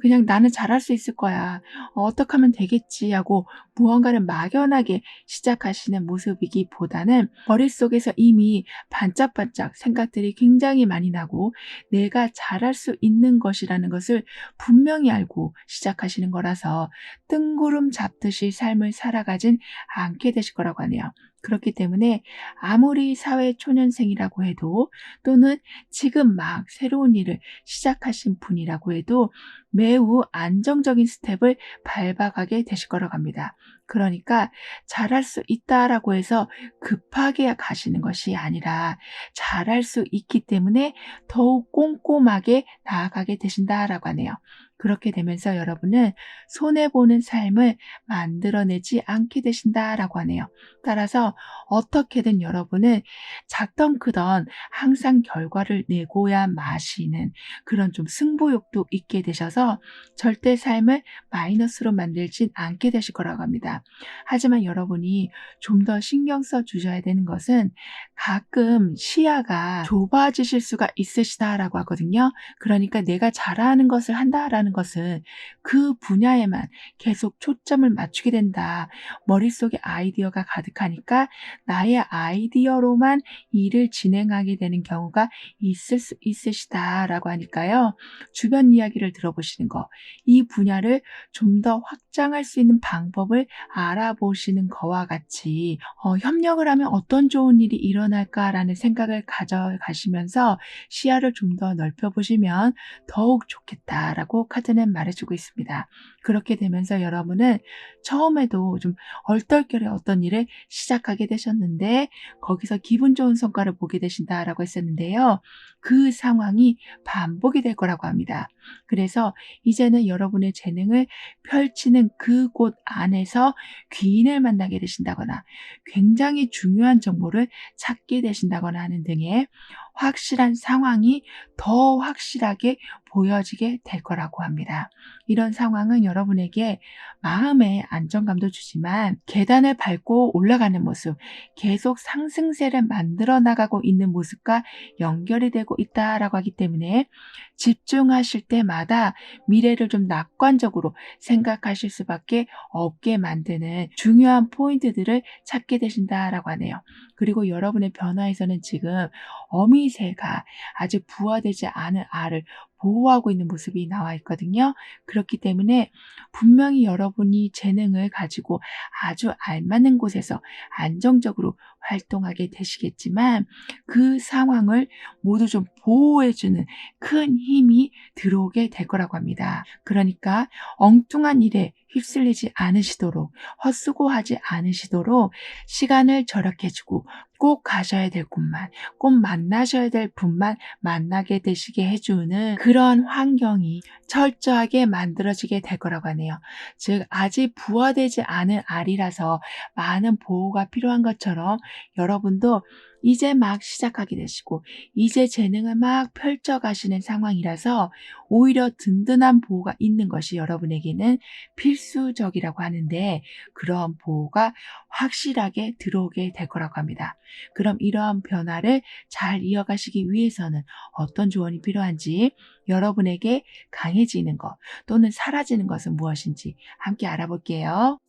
그냥 '나는 잘할 수 있을 거야. 어떻게 하면 되겠지.' 하고 무언가를 막연하게 시작하시는 모습이기보다는 머릿속에서 이미 반짝반짝 생각들이 굉장히 많이 나고 내가 잘할 수 있는 것이라는 것을 분명히 알고 시작하시는 거라서 뜬구름 잡듯이 삶을 살아가진 않게 되실 거라고 하네요. 그렇기 때문에 아무리 사회 초년생이라고 해도 또는 지금 막 새로운 일을 시작하신 분이라고 해도 매우 안정적인 스텝을 밟아가게 되실 거라고 합니다. 그러니까 잘할 수 있다라고 해서 급하게 가시는 것이 아니라 잘할 수 있기 때문에 더욱 꼼꼼하게 나아가게 되신다라고 하네요. 그렇게 되면서 여러분은 손해보는 삶을 만들어내지 않게 되신다라고 하네요. 따라서 어떻게든 여러분은 작던 크던 항상 결과를 내고야 마시는 그런 좀 승부욕도 있게 되셔서 절대 삶을 마이너스로 만들진 않게 되실 거라고 합니다. 하지만 여러분이 좀 더 신경 써 주셔야 되는 것은 가끔 시야가 좁아지실 수가 있으시다라고 하거든요. 그러니까 내가 잘하는 것을 한다라는 것은 그 분야에만 계속 초점을 맞추게 된다. 머릿속에 아이디어가 가득하니까 나의 아이디어로만 일을 진행하게 되는 경우가 있을 수 있으시다라고 하니까요. 주변 이야기를 들어보시는 거, 이 분야를 좀 더 확장할 수 있는 방법을 알아보시는 거와 같이 협력을 하면 어떤 좋은 일이 일어날까라는 생각을 가져가시면서 시야를 좀 더 넓혀보시면 더욱 좋겠다라고 카드는 말해주고 있습니다. 그렇게 되면서 여러분은 처음에도 좀 얼떨결에 어떤 일을 시작하게 되셨는데 거기서 기분 좋은 성과를 보게 되신다라고 했었는데요. 그 상황이 반복이 될 거라고 합니다. 그래서 이제는 여러분의 재능을 펼치는 그곳 안에서 귀인을 만나게 되신다거나 굉장히 중요한 정보를 찾게 되신다거나 하는 등의 확실한 상황이 더 확실하게 보여지게 될 거라고 합니다. 이런 상황은 여러분에게 마음의 안정감도 주지만 계단을 밟고 올라가는 모습, 계속 상승세를 만들어 나가고 있는 모습과 연결이 되고 있다라고 하기 때문에 집중하실 때마다 미래를 좀 낙관적으로 생각하실 수밖에 없게 만드는 중요한 포인트들을 찾게 되신다라고 하네요. 그리고 여러분의 변화에서는 지금 어미새가 아직 부화되지 않은 알을 보호하고 있는 모습이 나와 있거든요. 그렇기 때문에 분명히 여러분이 재능을 가지고 아주 알맞는 곳에서 안정적으로 활동하게 되시겠지만 그 상황을 모두 좀 보호해주는 큰 힘이 들어오게 될 거라고 합니다. 그러니까 엉뚱한 일에 휩쓸리지 않으시도록 헛수고하지 않으시도록 시간을 절약해주고 꼭 가셔야 될 곳만, 꼭 만나셔야 될 분만 만나게 되시게 해주는 그런 환경이 철저하게 만들어지게 될 거라고 하네요. 즉 아직 부화되지 않은 알이라서 많은 보호가 필요한 것처럼 여러분도 이제 막 시작하게 되시고 이제 재능을 막 펼쳐가시는 상황이라서 오히려 든든한 보호가 있는 것이 여러분에게는 필수적이라고 하는데 그런 보호가 확실하게 들어오게 될 거라고 합니다. 그럼 이러한 변화를 잘 이어가시기 위해서는 어떤 조언이 필요한지 여러분에게 강해지는 것 또는 사라지는 것은 무엇인지 함께 알아볼게요.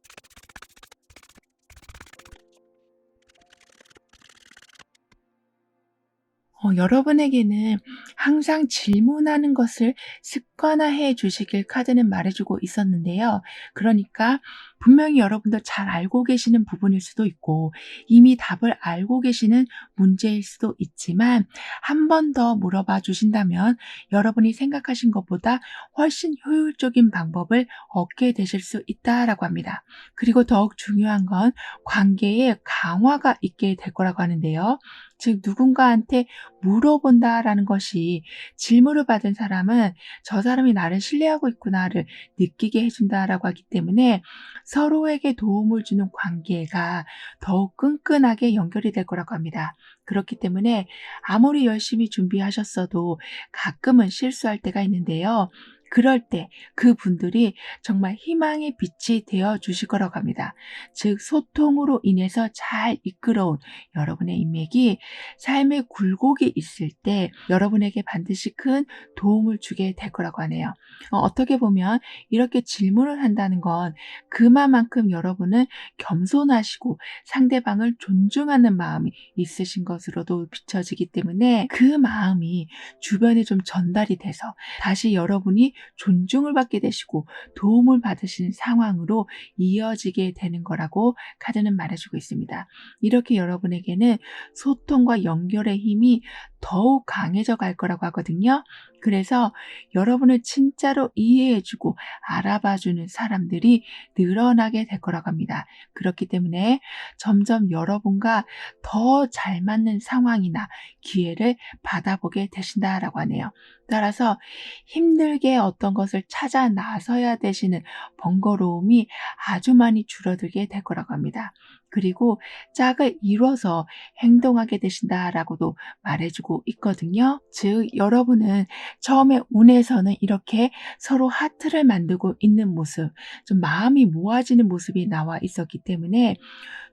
여러분에게는 항상 질문하는 것을 습관화해 주시길 카드는 말해주고 있었는데요. 그러니까 분명히 여러분도 잘 알고 계시는 부분일 수도 있고 이미 답을 알고 계시는 문제일 수도 있지만 한 번 더 물어봐 주신다면 여러분이 생각하신 것보다 훨씬 효율적인 방법을 얻게 되실 수 있다라고 합니다. 그리고 더욱 중요한 건 관계에 강화가 있게 될 거라고 하는데요. 즉 누군가한테 물어본다라는 것이 질문을 받은 사람은 저 사람이 나를 신뢰하고 있구나를 느끼게 해준다라고 하기 때문에 서로에게 도움을 주는 관계가 더욱 끈끈하게 연결이 될 거라고 합니다. 그렇기 때문에 아무리 열심히 준비하셨어도 가끔은 실수할 때가 있는데요. 그럴 때 그분들이 정말 희망의 빛이 되어 주실 거라고 합니다. 즉 소통으로 인해서 잘 이끌어온 여러분의 인맥이 삶의 굴곡이 있을 때 여러분에게 반드시 큰 도움을 주게 될 거라고 하네요. 어떻게 보면 이렇게 질문을 한다는 건 그만큼 여러분은 겸손하시고 상대방을 존중하는 마음이 있으신 것으로도 비춰지기 때문에 그 마음이 주변에 좀 전달이 돼서 다시 여러분이 존중을 받게 되시고 도움을 받으시는 상황으로 이어지게 되는 거라고 카드는 말해주고 있습니다. 이렇게 여러분에게는 소통과 연결의 힘이 더욱 강해져 갈 거라고 하거든요. 그래서 여러분을 진짜로 이해해주고 알아봐주는 사람들이 늘어나게 될 거라고 합니다. 그렇기 때문에 점점 여러분과 더 잘 맞는 상황이나 기회를 받아보게 되신다라고 하네요. 따라서 힘들게 어떤 것을 찾아 나서야 되시는 번거로움이 아주 많이 줄어들게 될 거라고 합니다. 그리고 짝을 이뤄서 행동하게 되신다라고도 말해주고 있거든요. 즉 여러분은 처음에 운에서는 이렇게 서로 하트를 만들고 있는 모습, 좀 마음이 모아지는 모습이 나와 있었기 때문에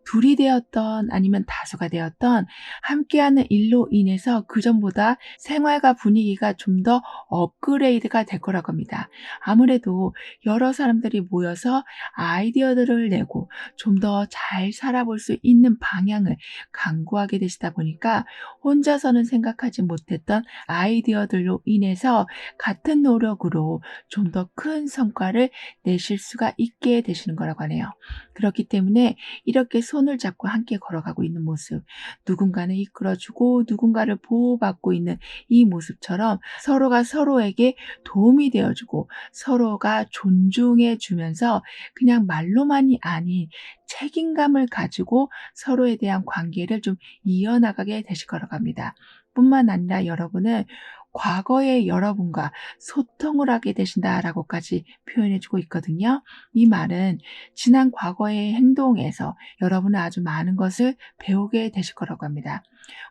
둘이 되었던 아니면 다수가 되었던 함께하는 일로 인해서 그전보다 생활과 분위기가 좀 더 업그레이드가 될 거라고 합니다. 아무래도 여러 사람들이 모여서 아이디어들을 내고 좀 더 잘 살아볼 수 있는 방향을 강구하게 되시다 보니까 혼자서는 생각하지 못했던 아이디어들로 인해서 같은 노력으로 좀 더 큰 성과를 내실 수가 있게 되시는 거라고 하네요. 그렇기 때문에 이렇게 손을 잡고 함께 걸어가고 있는 모습, 누군가는 이끌어주고 누군가를 보호받고 있는 이 모습처럼 서로가 서로에게 도움이 되어주고 서로가 존중해 주면서 그냥 말로만이 아닌 책임감을 가지고 서로에 대한 관계를 좀 이어나가게 되실 거라고 합니다. 뿐만 아니라 여러분은 과거의 여러분과 소통을 하게 되신다라고까지 표현해주고 있거든요. 이 말은 지난 과거의 행동에서 여러분은 아주 많은 것을 배우게 되실 거라고 합니다.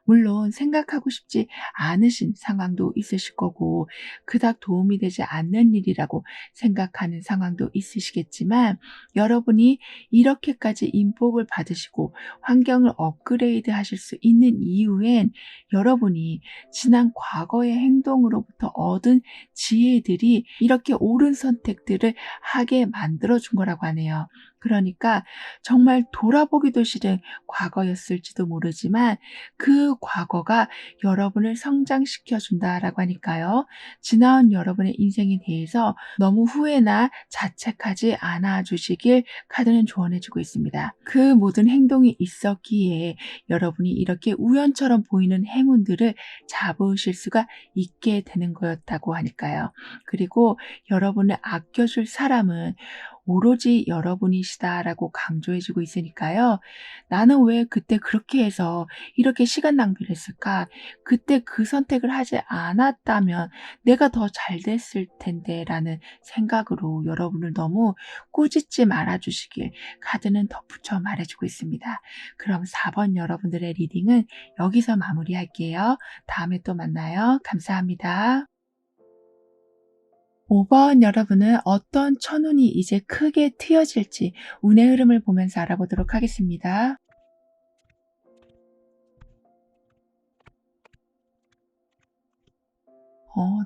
물론 생각하고 싶지 않으신 상황도 있으실 거고 그닥 도움이 되지 않는 일이라고 생각하는 상황도 있으시겠지만 여러분이 이렇게까지 인복을 받으시고 환경을 업그레이드 하실 수 있는 이유엔 여러분이 지난 과거의 행동으로부터 얻은 지혜들이 이렇게 옳은 선택들을 하게 만들어 준 거라고 하네요. 그러니까 정말 돌아보기도 싫은 과거였을지도 모르지만 그 과거가 여러분을 성장시켜 준다라고 하니까요. 지나온 여러분의 인생에 대해서 너무 후회나 자책하지 않아 주시길 카드는 조언해 주고 있습니다. 그 모든 행동이 있었기에 여러분이 이렇게 우연처럼 보이는 행운들을 잡으실 수가 있게 되는 거였다고 하니까요. 그리고 여러분을 아껴줄 사람은 오로지 여러분이시다라고 강조해주고 있으니까요. 나는 왜 그때 그렇게 해서 이렇게 시간 낭비를 했을까? 그때 그 선택을 하지 않았다면 내가 더 잘 됐을 텐데 라는 생각으로 여러분을 너무 꾸짖지 말아주시길 카드는 덧붙여 말해주고 있습니다. 그럼 4번 여러분들의 리딩은 여기서 마무리할게요. 다음에 또 만나요. 감사합니다. 5번 여러분은 어떤 천운이 이제 크게 트여질지 운의 흐름을 보면서 알아보도록 하겠습니다.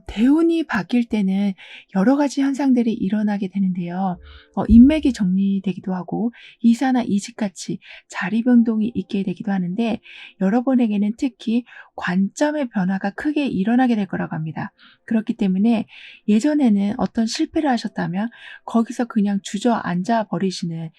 대운이 바뀔 때는 여러 가지 현상들이 일어나게 되는데요. 인맥이 정리되기도 하고 이사나 이직같이 자리 변동이 있게 되기도 하는데 여러분에게는 특히 관점의 변화가 크게 일어나게 될 거라고 합니다. 그렇기 때문에 예전에는 어떤 실패를 하셨다면 거기서 그냥 주저앉아 버리시는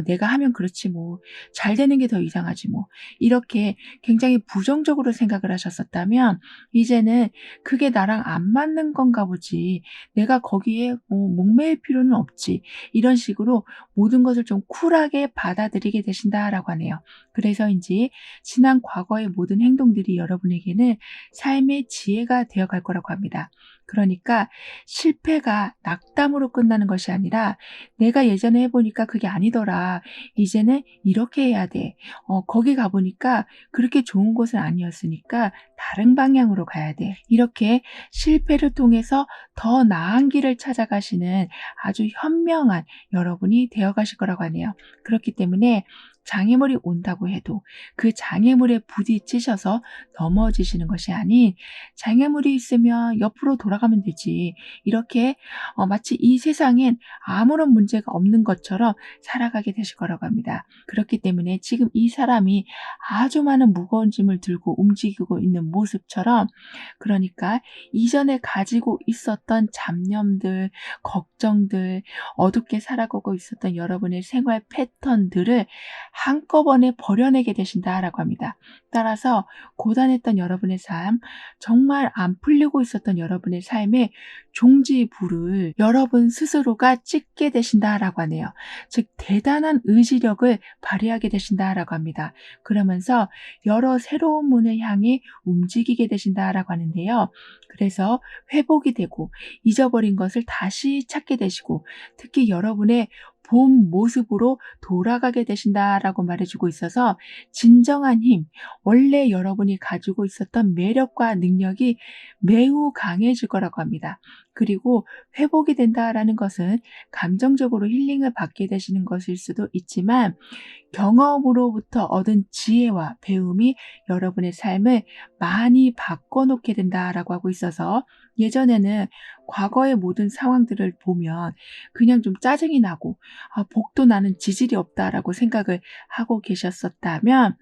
내가 하면 그렇지 뭐 잘 되는 게 더 이상하지 뭐 이렇게 굉장히 부정적으로 생각을 하셨었다면 이제는 그게 나랑 안 맞는 건가 보지. 내가 거기에 목매일 필요는 없지. 이런 식으로 모든 것을 좀 쿨하게 받아들이게 되신다라고 하네요. 그래서인지 지난 과거의 모든 행동들이 여러분에게는 삶의 지혜가 되어갈 거라고 합니다. 그러니까 실패가 낙담으로 끝나는 것이 아니라 내가 예전에 해보니까 그게 아니더라. 이제는 이렇게 해야 돼. 거기 가보니까 그렇게 좋은 곳은 아니었으니까 다른 방향으로 가야 돼. 이렇게 실패를 통해서 더 나은 길을 찾아가시는 아주 현명한 여러분이 되어 가실 거라고 하네요. 그렇기 때문에 장애물이 온다고 해도 그 장애물에 부딪히셔서 넘어지시는 것이 아닌, 장애물이 있으면 옆으로 돌아가면 되지, 이렇게 마치 이 세상엔 아무런 문제가 없는 것처럼 살아가게 되실 거라고 합니다. 그렇기 때문에 지금 이 사람이 아주 많은 무거운 짐을 들고 움직이고 있는 모습처럼, 그러니까 이전에 가지고 있었던 잡념들, 걱정들, 어둡게 살아가고 있었던 여러분의 생활 패턴들을 한꺼번에 버려내게 되신다라고 합니다. 따라서 고단했던 여러분의 삶, 정말 안 풀리고 있었던 여러분의 삶에 종지부를 여러분 스스로가 찍게 되신다라고 하네요. 즉 대단한 의지력을 발휘하게 되신다라고 합니다. 그러면서 여러 새로운 문을 향해 움직이게 되신다라고 하는데요. 그래서 회복이 되고 잊어버린 것을 다시 찾게 되시고, 특히 여러분의 본 모습으로 돌아가게 되신다라고 말해주고 있어서, 진정한 힘, 원래 여러분이 가지고 있었던 매력과 능력이 매우 강해질 거라고 합니다. 그리고 회복이 된다라는 것은 감정적으로 힐링을 받게 되시는 것일 수도 있지만, 경험으로부터 얻은 지혜와 배움이 여러분의 삶을 많이 바꿔놓게 된다라고 하고 있어서, 예전에는 과거의 모든 상황들을 보면 그냥 좀 짜증이 나고 복도 나는 지질이 없다라고 생각을 하고 계셨었다면,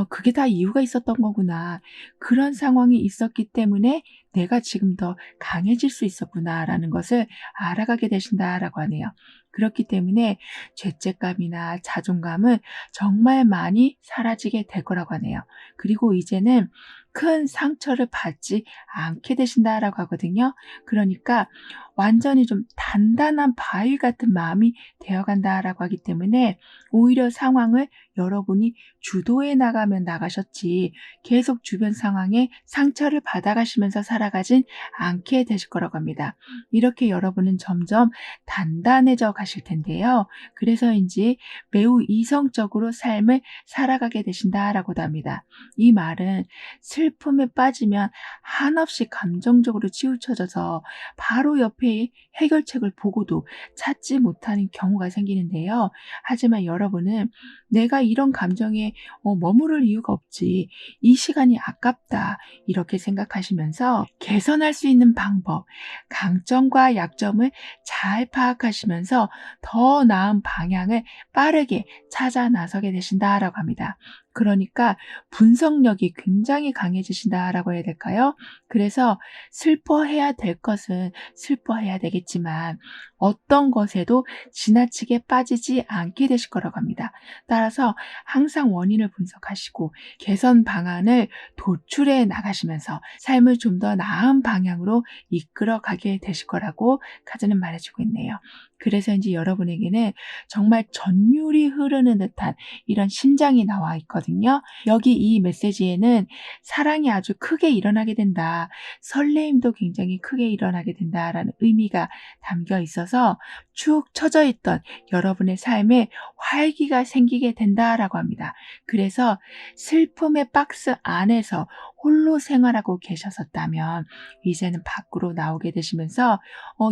그게 다 이유가 있었던 거구나, 그런 상황이 있었기 때문에 내가 지금 더 강해질 수 있었구나라는 것을 알아가게 되신다라고 하네요. 그렇기 때문에 죄책감이나 자존감은 정말 많이 사라지게 될 거라고 하네요. 그리고 이제는 큰 상처를 받지 않게 되신다라고 하거든요. 그러니까 완전히 좀 단단한 바위 같은 마음이 되어간다라고 하기 때문에, 오히려 상황을 여러분이 주도해 나가면 나가셨지, 계속 주변 상황에 상처를 받아가시면서 살아가진 않게 되실 거라고 합니다. 이렇게 여러분은 점점 단단해져 가실 텐데요. 그래서인지 매우 이성적으로 삶을 살아가게 되신다라고도 합니다. 이 말은 슬픔에 빠지면 한없이 감정적으로 치우쳐져서 바로 옆에 해결책을 보고도 찾지 못하는 경우가 생기는데요. 하지만 여러분은 내가 이런 감정에 머무를 이유가 없지, 이 시간이 아깝다, 이렇게 생각하시면서 개선할 수 있는 방법, 강점과 약점을 잘 파악하시면서 더 나은 방향을 빠르게 찾아 나서게 되신다라고 합니다. 그러니까 분석력이 굉장히 강해지신다라고 해야 될까요? 그래서 슬퍼해야 될 것은 슬퍼해야 되겠지만, 어떤 것에도 지나치게 빠지지 않게 되실 거라고 합니다. 따라서 항상 원인을 분석하시고 개선 방안을 도출해 나가시면서 삶을 좀 더 나은 방향으로 이끌어 가게 되실 거라고 카드는 말해주고 있네요. 그래서인지 여러분에게는 정말 전율이 흐르는 듯한 이런 심장이 나와 있거든요. 여기 이 메시지에는 사랑이 아주 크게 일어나게 된다, 설레임도 굉장히 크게 일어나게 된다라는 의미가 담겨 있어서 축 처져 있던 여러분의 삶에 활기가 생기게 된다라고 합니다. 그래서 슬픔의 박스 안에서 홀로 생활하고 계셨었다면 이제는 밖으로 나오게 되시면서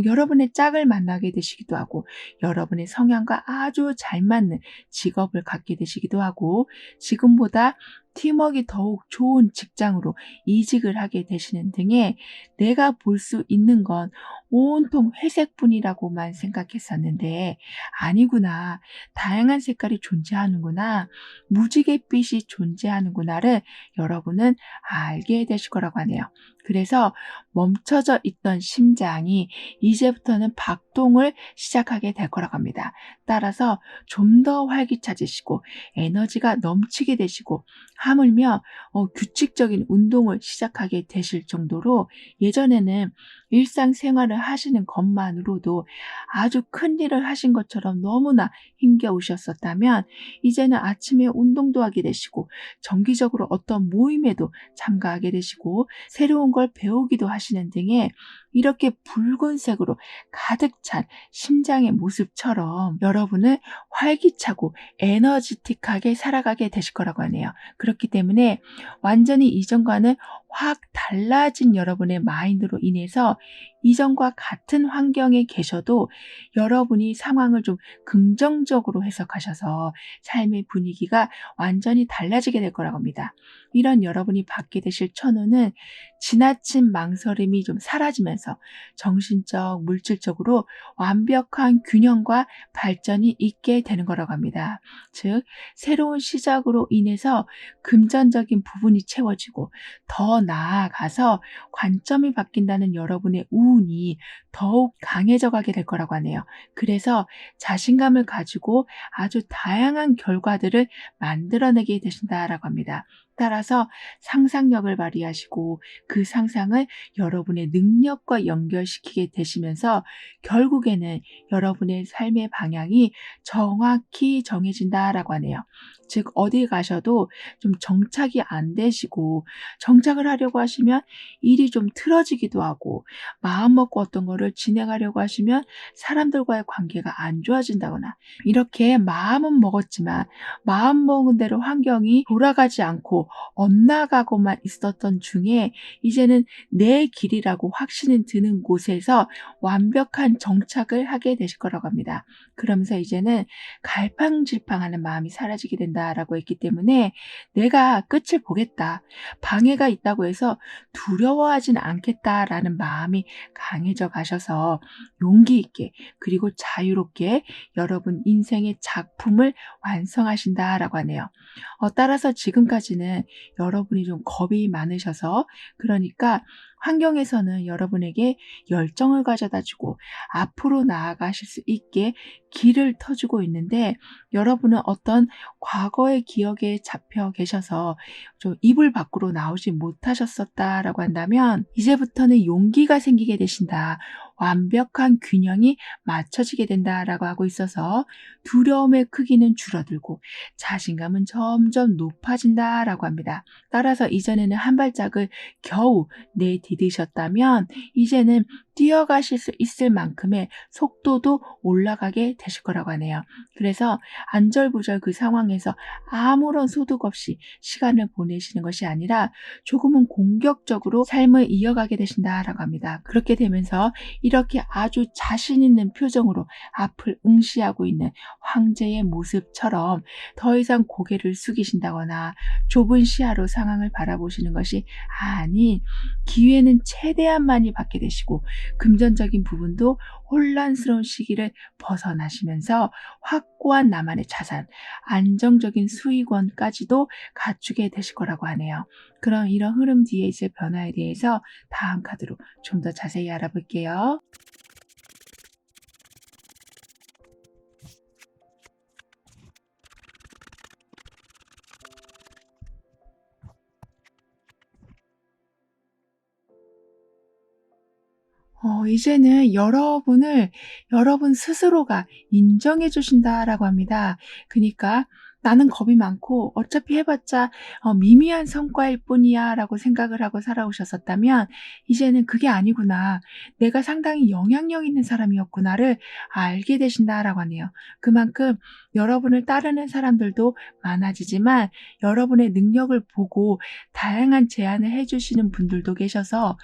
여러분의 짝을 만나게 되시기도 하고, 여러분의 성향과 아주 잘 맞는 직업을 갖게 되시기도 하고, 지금보다 팀워크가 더욱 좋은 직장으로 이직을 하게 되시는 등의, 내가 볼 수 있는 건 온통 회색뿐이라고만 생각했었는데 아니구나, 다양한 색깔이 존재하는구나, 무지갯빛이 존재하는구나를 여러분은 알게 되실 거라고 하네요. 그래서 멈춰져 있던 심장이 이제부터는 박동을 시작하게 될 거라고 합니다. 따라서 좀 더 활기차지시고 에너지가 넘치게 되시고, 하물며 규칙적인 운동을 시작하게 되실 정도로, 예전에는 일상생활을 하시는 것만으로도 아주 큰 일을 하신 것처럼 너무나 힘겨우셨었다면, 이제는 아침에 운동도 하게 되시고 정기적으로 어떤 모임에도 참가하게 되시고 새로운 걸 배우기도 하시는 등의, 이렇게 붉은색으로 가득 찬 심장의 모습처럼 여러분은 활기차고 에너지틱하게 살아가게 되실 거라고 하네요. 그렇기 때문에 완전히 이전과는 확 달라진 여러분의 마인드로 인해서 이전과 같은 환경에 계셔도 여러분이 상황을 좀 긍정적으로 해석하셔서 삶의 분위기가 완전히 달라지게 될 거라고 합니다. 이런 여러분이 받게 되실 천우는 지나친 망설임이 좀 사라지면서 정신적, 물질적으로 완벽한 균형과 발전이 있게 되는 거라고 합니다. 즉, 새로운 시작으로 인해서 금전적인 부분이 채워지고 더 나아가서 관점이 바뀐다는 여러분의 운이 더욱 강해져 가게 될 거라고 하네요. 그래서 자신감을 가지고 아주 다양한 결과들을 만들어내게 되신다라고 합니다. 따라서 상상력을 발휘하시고 그 상상을 여러분의 능력과 연결시키게 되시면서 결국에는 여러분의 삶의 방향이 정확히 정해진다라고 하네요. 즉, 어디 가셔도 좀 정착이 안 되시고 정착을 하려고 하시면 일이 좀 틀어지기도 하고 마음먹고 어떤 거를 진행하려고 하시면 사람들과의 관계가 안 좋아진다거나 이렇게 마음은 먹었지만 마음먹은 대로 환경이 돌아가지 않고 엇나가고만 있었던 중에 이제는 내 길이라고 확신이 드는 곳에서 완벽한 정착을 하게 되실 거라고 합니다. 그러면서 이제는 갈팡질팡하는 마음이 사라지게 된다라고 했기 때문에 내가 끝을 보겠다. 방해가 있다고 해서 두려워하진 않겠다라는 마음이 강해져 가셔서 용기 있게 그리고 자유롭게 여러분 인생의 작품을 완성하신다라고 하네요. 따라서 지금까지는 여러분이 좀 겁이 많으셔서 그러니까 환경에서는 여러분에게 열정을 가져다 주고 앞으로 나아가실 수 있게 길을 터주고 있는데 여러분은 어떤 과거의 기억에 잡혀 계셔서 좀 이불 밖으로 나오지 못하셨었다라고 한다면 이제부터는 용기가 생기게 되신다. 완벽한 균형이 맞춰지게 된다라고 하고 있어서 두려움의 크기는 줄어들고 자신감은 점점 높아진다라고 합니다. 따라서 이전에는 한 발짝을 겨우 내디디셨다면 이제는 뛰어가실 수 있을 만큼의 속도도 올라가게 되실 거라고 하네요. 그래서 안절부절 그 상황에서 아무런 소득 없이 시간을 보내시는 것이 아니라 조금은 공격적으로 삶을 이어가게 되신다라고 합니다. 그렇게 되면서 이렇게 아주 자신 있는 표정으로 앞을 응시하고 있는 황제의 모습처럼 더 이상 고개를 숙이신다거나 좁은 시야로 상황을 바라보시는 것이 아닌 기회는 최대한 많이 받게 되시고 금전적인 부분도 혼란스러운 시기를 벗어나시면서 확고한 나만의 자산, 안정적인 수익원까지도 갖추게 되실 거라고 하네요. 그럼 이런 흐름 뒤에 있을 변화에 대해서 다음 카드로 좀 더 자세히 알아볼게요. 이제는 여러분을 여러분 스스로가 인정해 주신다라고 합니다. 그니까 '나는 겁이 많고 어차피 해 봤자 미미한 성과일 뿐이야.'라고 생각을 하고 살아오셨었다면 이제는 '그게 아니구나. 내가 상당히 영향력 있는 사람이었구나.'를 알게 되신다라고 하네요. 그만큼 여러분을 따르는 사람들도 많아지지만 여러분의 능력을 보고 다양한 제안을 해 주시는 분들도 계셔서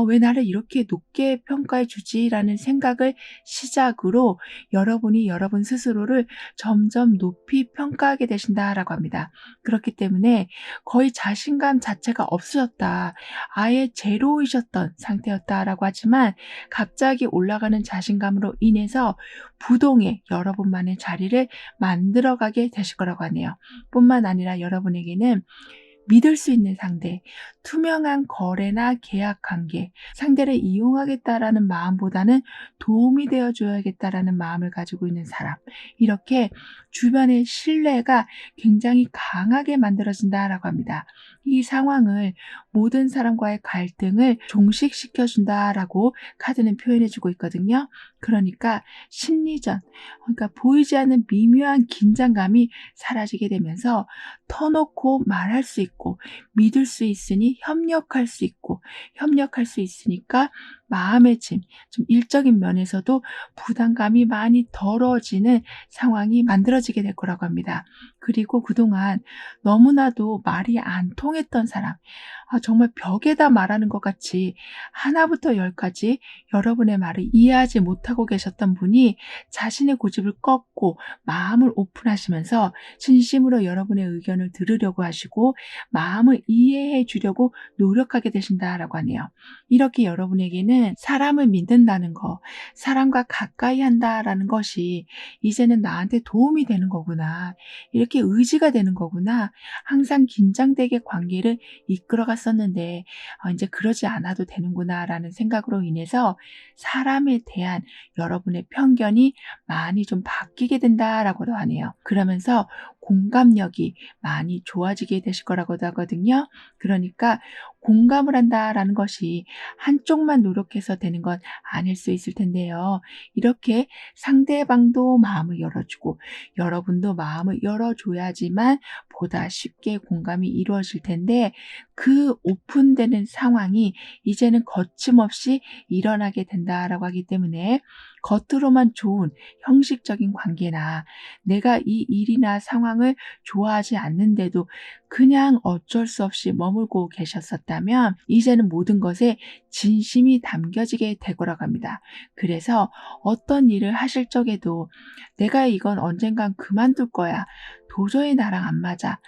'왜 나를 이렇게 높게 평가해 주지?'라는 생각을 시작으로 여러분이 여러분 스스로를 점점 높이 평가하게 되신다라고 합니다. 그렇기 때문에 거의 자신감 자체가 없으셨다. 아예 제로이셨던 상태였다라고 하지만 갑자기 올라가는 자신감으로 인해서 부동의 여러분만의 자리를 만들어가게 되실 거라고 하네요. 뿐만 아니라 여러분에게는 믿을 수 있는 상대, 투명한 거래나 계약 관계, 상대를 이용하겠다라는 마음보다는 도움이 되어 줘야겠다라는 마음을 가지고 있는 사람, 이렇게 주변의 신뢰가 굉장히 강하게 만들어진다라고 합니다. 이 상황을 모든 사람과의 갈등을 종식시켜 준다라고 카드는 표현해 주고 있거든요. 그러니까 심리전, 그러니까 보이지 않는 미묘한 긴장감이 사라지게 되면서 터놓고 말할 수 있고 믿을 수 있으니 협력할 수 있고 협력할 수 있으니까 마음의 짐, 좀 일적인 면에서도 부담감이 많이 덜어지는 상황이 만들어지게 될 거라고 합니다. 그리고 그동안 너무나도 말이 안 통했던 사람, 정말 벽에다 말하는 것 같이 하나부터 열까지 여러분의 말을 이해하지 못하고 계셨던 분이 자신의 고집을 꺾고 마음을 오픈하시면서 진심으로 여러분의 의견을 들으려고 하시고 마음을 이해해 주려고 노력하게 되신다라고 하네요. 이렇게 여러분에게는 사람을 믿는다는 거, 사람과 가까이 한다라는 것이 이제는 나한테 도움이 되는 거구나. 이렇게 의지가 되는 거구나. 항상 긴장되게 관계를 이끌어 갔었는데 이제 그러지 않아도 되는구나라는 생각으로 인해서 사람에 대한 여러분의 편견이 많이 좀 바뀌게 된다라고도 하네요. 그러면서 공감력이 많이 좋아지게 되실 거라고도 하거든요. 그러니까 공감을 한다라는 것이 한쪽만 노력해서 되는 건 아닐 수 있을 텐데요. 이렇게 상대방도 마음을 열어주고 여러분도 마음을 열어줘야지만 보다 쉽게 공감이 이루어질 텐데 그 오픈되는 상황이 이제는 거침없이 일어나게 된다라고 하기 때문에 겉으로만 좋은 형식적인 관계나 내가 이 일이나 상황을 좋아하지 않는데도 그냥 어쩔 수 없이 머물고 계셨었다면 이제는 모든 것에 진심이 담겨지게 될 거라고 합니다. 그래서 어떤 일을 하실 적에도 내가 이건 언젠간 그만둘 거야. 도저히 나랑 안 맞아.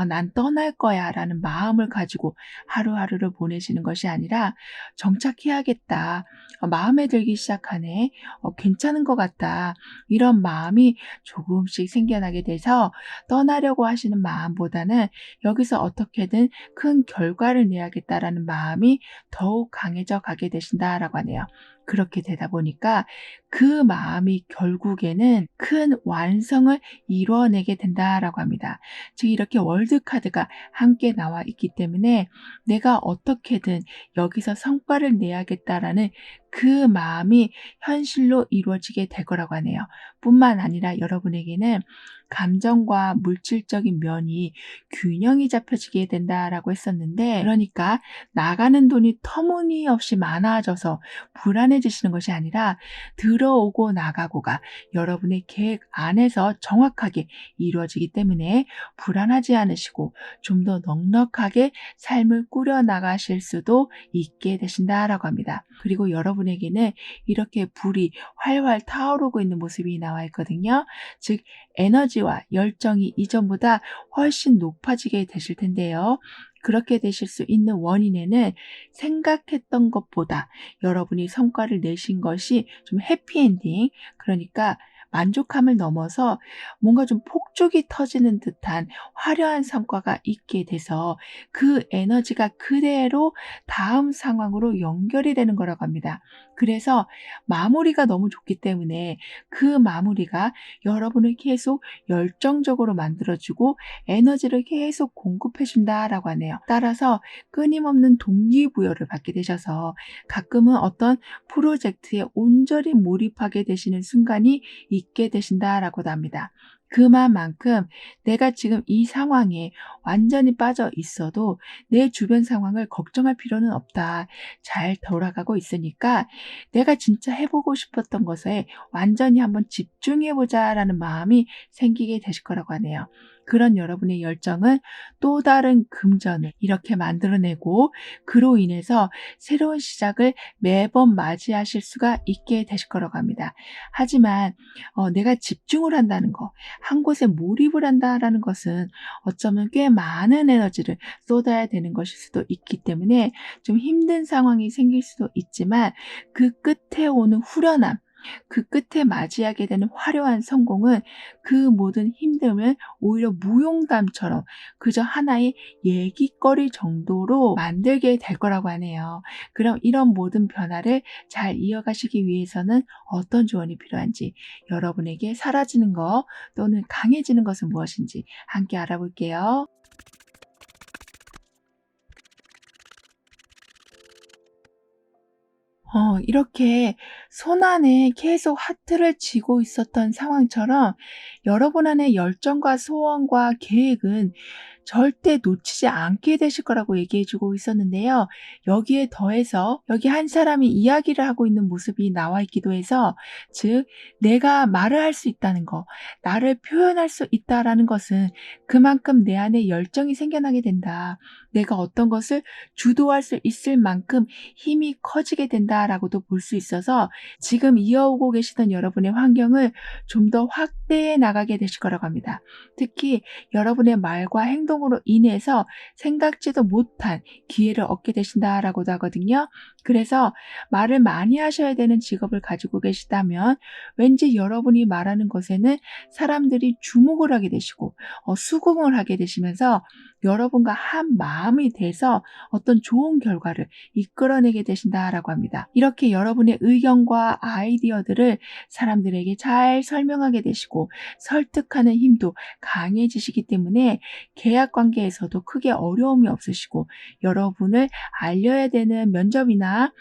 난 떠날 거야. 라는 마음을 가지고 하루하루를 보내시는 것이 아니라 정착해야겠다. 마음에 들기 시작하네. 괜찮은 것 같다. 이런 마음이 조금씩 생겨나게 돼서 떠나려고 하시는 마음보다는 여기서 어떻게든 큰 결과를 내야겠다라는 마음이 더욱 강해져 가게 되신다라고 하네요. 그렇게 되다 보니까 그 마음이 결국에는 큰 완성을 이루어내게 된다라고 합니다. 즉 이렇게 월드카드가 함께 나와 있기 때문에 내가 어떻게든 여기서 성과를 내야겠다라는 그 마음이 현실로 이루어지게 될 거라고 하네요. 뿐만 아니라 여러분에게는 감정과 물질적인 면이 균형이 잡혀지게 된다라고 했었는데 그러니까 나가는 돈이 터무니없이 많아져서 불안해지시는 것이 아니라 들어오고 나가고가 여러분의 계획 안에서 정확하게 이루어지기 때문에 불안하지 않으시고 좀 더 넉넉하게 삶을 꾸려 나가실 수도 있게 되신다라고 합니다. 그리고 여러분에게는 이렇게 불이 활활 타오르고 있는 모습이 나와 있거든요. 즉 에너지와 열정이 이전보다 훨씬 높아지게 되실 텐데요. 그렇게 되실 수 있는 원인에는 생각했던 것보다 여러분이 성과를 내신 것이 좀 해피엔딩, 그러니까 만족함을 넘어서 뭔가 좀 폭죽이 터지는 듯한 화려한 성과가 있게 돼서 그 에너지가 그대로 다음 상황으로 연결이 되는 거라고 합니다. 그래서 마무리가 너무 좋기 때문에 그 마무리가 여러분을 계속 열정적으로 만들어주고 에너지를 계속 공급해준다라고 하네요. 따라서 끊임없는 동기부여를 받게 되셔서 가끔은 어떤 프로젝트에 온전히 몰입하게 되시는 순간이 있게 되신다라고도 합니다. 그만큼 내가 지금 이 상황에 완전히 빠져 있어도 내 주변 상황을 걱정할 필요는 없다. 잘 돌아가고 있으니까 내가 진짜 해보고 싶었던 것에 완전히 한번 집중해보자라는 마음이 생기게 되실 거라고 하네요. 그런 여러분의 열정은 또 다른 금전을 이렇게 만들어내고 그로 인해서 새로운 시작을 매번 맞이하실 수가 있게 되실 거라고 합니다. 하지만 내가 집중을 한다는 거, 한 곳에 몰입을 한다라는 것은 어쩌면 꽤 많은 에너지를 쏟아야 되는 것일 수도 있기 때문에 좀 힘든 상황이 생길 수도 있지만 그 끝에 오는 후련함, 그 끝에 맞이하게 되는 화려한 성공은 그 모든 힘듦을 오히려 무용담처럼 그저 하나의 얘기거리 정도로 만들게 될 거라고 하네요. 그럼 이런 모든 변화를 잘 이어가시기 위해서는 어떤 조언이 필요한지, 여러분에게 사라지는 것 또는 강해지는 것은 무엇인지 함께 알아볼게요. 이렇게 손안에 계속 하트를 쥐고 있었던 상황처럼 여러분 안의 열정과 소원과 계획은 절대 놓치지 않게 되실 거라고 얘기해 주고 있었는데요. 여기에 더해서 여기 한 사람이 이야기를 하고 있는 모습이 나와 있기도 해서, 즉 내가 말을 할 수 있다는 거, 나를 표현할 수 있다라는 것은 그만큼 내 안에 열정이 생겨나게 된다. 내가 어떤 것을 주도할 수 있을 만큼 힘이 커지게 된다라고도 볼 수 있어서, 지금 이어오고 계시던 여러분의 환경을 좀 더 확대해 나가게 되실 거라고 합니다. 특히 여러분의 말과 행동으로 인해서 생각지도 못한 기회를 얻게 되신다라고도 하거든요. 그래서 말을 많이 하셔야 되는 직업을 가지고 계시다면 왠지 여러분이 말하는 것에는 사람들이 주목을 하게 되시고 수긍을 하게 되시면서 여러분과 한 마음이 돼서 어떤 좋은 결과를 이끌어내게 되신다라고 합니다. 이렇게 여러분의 의견과 아이디어들을 사람들에게 잘 설명하게 되시고 설득하는 힘도 강해지시기 때문에 계약 관계에서도 크게 어려움이 없으시고, 여러분을 알려야 되는 면접이나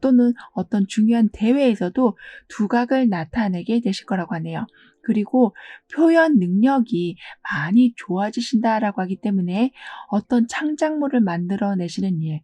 또는 어떤 중요한 대회에서도 두각을 나타내게 되실 거라고 하네요. 그리고 표현 능력이 많이 좋아지신다라고 하기 때문에 어떤 창작물을 만들어내시는 일,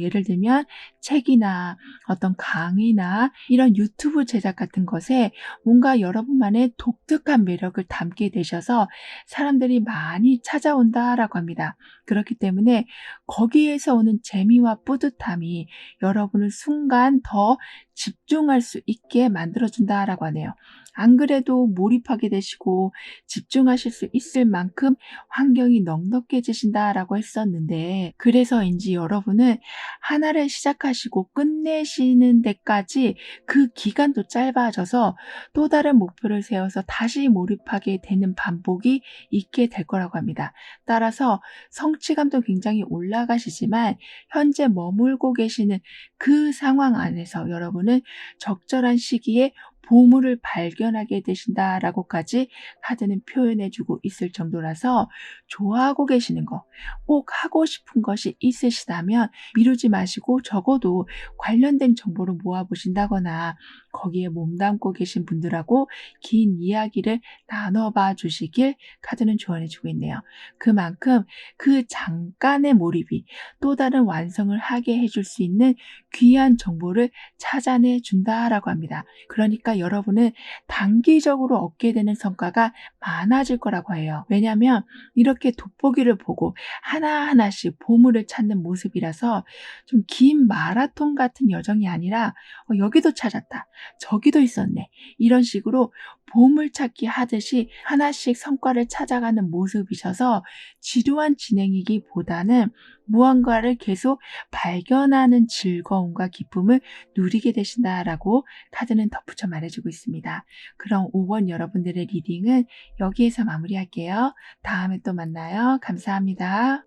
예를 들면 책이나 어떤 강의나 이런 유튜브 제작 같은 것에 뭔가 여러분만의 독특한 매력을 담게 되셔서 사람들이 많이 찾아온다라고 합니다. 그렇기 때문에 거기에서 오는 재미와 뿌듯함이 여러분을 순간 더 집중할 수 있게 만들어준다라고 하네요. 안 그래도 몰입하게 되시고 집중하실 수 있을 만큼 환경이 넉넉해지신다라고 했었는데, 그래서인지 여러분은 하나를 시작하시고 끝내시는 데까지 그 기간도 짧아져서 또 다른 목표를 세워서 다시 몰입하게 되는 반복이 있게 될 거라고 합니다. 따라서 성취감도 굉장히 올라가시지만 현재 머물고 계시는 그 상황 안에서 여러분은 적절한 시기에 보물을 발견하게 되신다라고까지 카드는 표현해주고 있을 정도라서, 좋아하고 계시는 거, 꼭 하고 싶은 것이 있으시다면 미루지 마시고 적어도 관련된 정보를 모아보신다거나 거기에 몸담고 계신 분들하고 긴 이야기를 나눠봐 주시길 카드는 조언해주고 있네요. 그만큼 그 잠깐의 몰입이 또 다른 완성을 하게 해줄 수 있는 귀한 정보를 찾아내 준다라고 합니다. 그러니까 여러분은 단기적으로 얻게 되는 성과가 많아질 거라고 해요. 왜냐하면 이렇게 돋보기를 보고 하나하나씩 보물을 찾는 모습이라서 좀 긴 마라톤 같은 여정이 아니라 여기도 찾았다, 저기도 있었네, 이런 식으로 보물찾기 하듯이 하나씩 성과를 찾아가는 모습이셔서 지루한 진행이기보다는 무언가를 계속 발견하는 즐거움과 기쁨을 누리게 되신다라고 카드는 덧붙여 말해주고 있습니다. 그럼 5번 여러분들의 리딩은 여기에서 마무리할게요. 다음에 또 만나요. 감사합니다.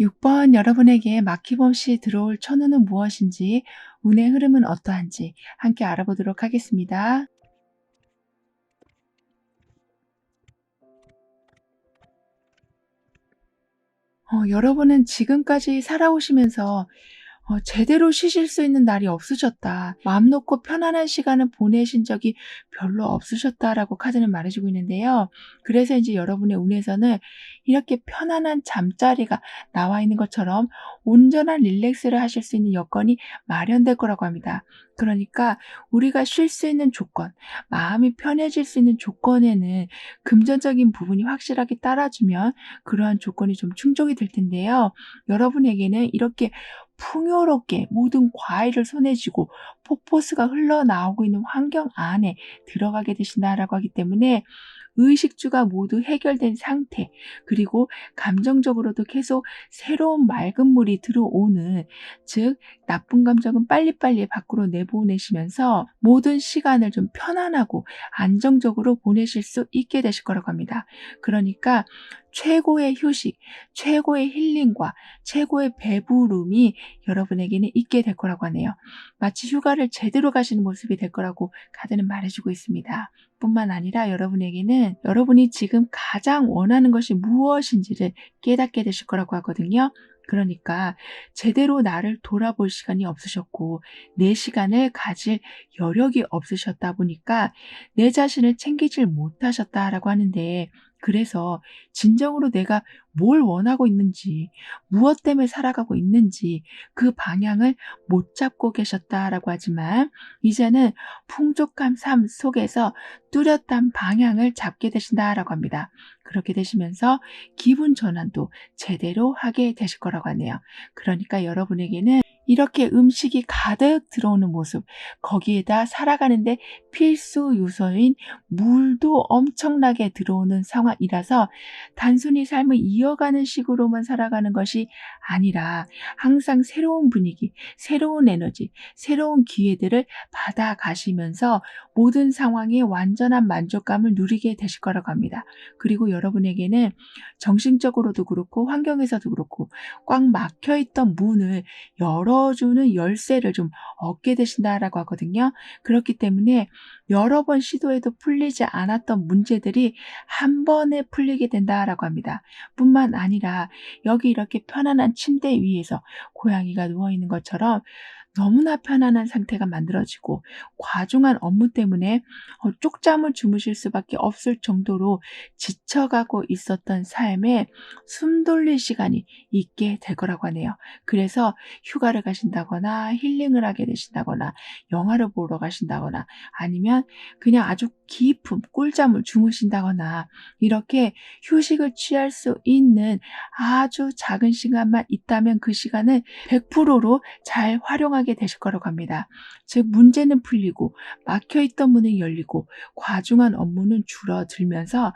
6번 여러분에게 막힘없이 들어올 천운은 무엇인지, 운의 흐름은 어떠한지 함께 알아보도록 하겠습니다. 여러분은 지금까지 살아오시면서 제대로 쉬실 수 있는 날이 없으셨다, 마음 놓고 편안한 시간을 보내신 적이 별로 없으셨다라고 카드는 말해주고 있는데요. 그래서 이제 여러분의 운에서는 이렇게 편안한 잠자리가 나와 있는 것처럼 온전한 릴렉스를 하실 수 있는 여건이 마련될 거라고 합니다. 그러니까 우리가 쉴 수 있는 조건, 마음이 편해질 수 있는 조건에는 금전적인 부분이 확실하게 따라주면 그러한 조건이 좀 충족이 될 텐데요. 여러분에게는 이렇게 풍요롭게 모든 과일을 손에 쥐고 폭포수가 흘러나오고 있는 환경 안에 들어가게 되신다라고 하기 때문에 의식주가 모두 해결된 상태, 그리고 감정적으로도 계속 새로운 맑은 물이 들어오는, 즉 나쁜 감정은 빨리빨리 밖으로 내보내시면서 모든 시간을 좀 편안하고 안정적으로 보내실 수 있게 되실 거라고 합니다. 그러니까 최고의 휴식, 최고의 힐링과 최고의 배부름이 여러분에게는 있게 될 거라고 하네요. 마치 휴가를 제대로 가시는 모습이 될 거라고 카드는 말해주고 있습니다. 뿐만 아니라 여러분에게는 여러분이 지금 가장 원하는 것이 무엇인지를 깨닫게 되실 거라고 하거든요. 그러니까 제대로 나를 돌아볼 시간이 없으셨고 내 시간을 가질 여력이 없으셨다 보니까 내 자신을 챙기질 못하셨다라고 하는데, 그래서 진정으로 내가 뭘 원하고 있는지, 무엇 때문에 살아가고 있는지 그 방향을 못 잡고 계셨다라고 하지만, 이제는 풍족한 삶 속에서 뚜렷한 방향을 잡게 되신다라고 합니다. 그렇게 되시면서 기분 전환도 제대로 하게 되실 거라고 하네요. 그러니까 여러분에게는 이렇게 음식이 가득 들어오는 모습, 거기에다 살아가는데 필수 요소인 물도 엄청나게 들어오는 상황이라서 단순히 삶을 이어가는 식으로만 살아가는 것이 아니라 항상 새로운 분위기, 새로운 에너지, 새로운 기회들을 받아가시면서 모든 상황에 완전한 만족감을 누리게 되실 거라고 합니다. 그리고 여러분에게는 정신적으로도 그렇고 환경에서도 그렇고 꽉 막혀있던 문을 열어주는 열쇠를 좀 얻게 되신다라고 하거든요. 그렇기 때문에 여러 번 시도해도 풀리지 않았던 문제들이 한 번에 풀리게 된다라고 합니다. 뿐만 아니라 여기 이렇게 편안한 침대 위에서 고양이가 누워있는 것처럼 너무나 편안한 상태가 만들어지고, 과중한 업무 때문에 쪽잠을 주무실 수밖에 없을 정도로 지쳐가고 있었던 삶에 숨 돌릴 시간이 있게 될 거라고 하네요. 그래서 휴가를 가신다거나 힐링을 하게 되신다거나 영화를 보러 가신다거나 아니면 그냥 아주 깊은 꿀잠을 주무신다거나, 이렇게 휴식을 취할 수 있는 아주 작은 시간만 있다면 그 시간을 100%로 잘 활용하게 되실 거라고 합니다. 즉 문제는 풀리고 막혀있던 문은 열리고 과중한 업무는 줄어들면서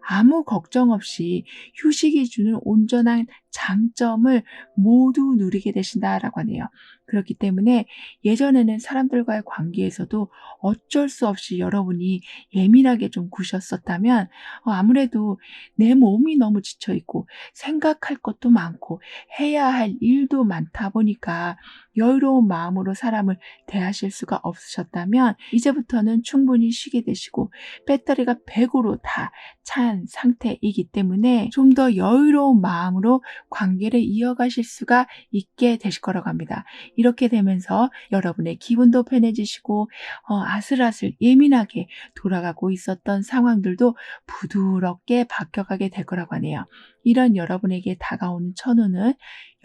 아무 걱정 없이 휴식이 주는 온전한 장점을 모두 누리게 되신다라고 하네요. 그렇기 때문에 예전에는 사람들과의 관계에서도 어쩔 수 없이 여러분이 예민하게 좀 구셨었다면, 아무래도 내 몸이 너무 지쳐있고 생각할 것도 많고 해야 할 일도 많다 보니까 여유로운 마음으로 사람을 대하실 수가 없으셨다면, 이제부터는 충분히 쉬게 되시고 배터리가 100으로 다 찬 상태이기 때문에 좀 더 여유로운 마음으로 관계를 이어가실 수가 있게 되실 거라고 합니다. 이렇게 되면서 여러분의 기분도 편해지시고 아슬아슬 예민하게 돌아가고 있었던 상황들도 부드럽게 바뀌어가게 될 거라고 하네요. 이런 여러분에게 다가오는 천우는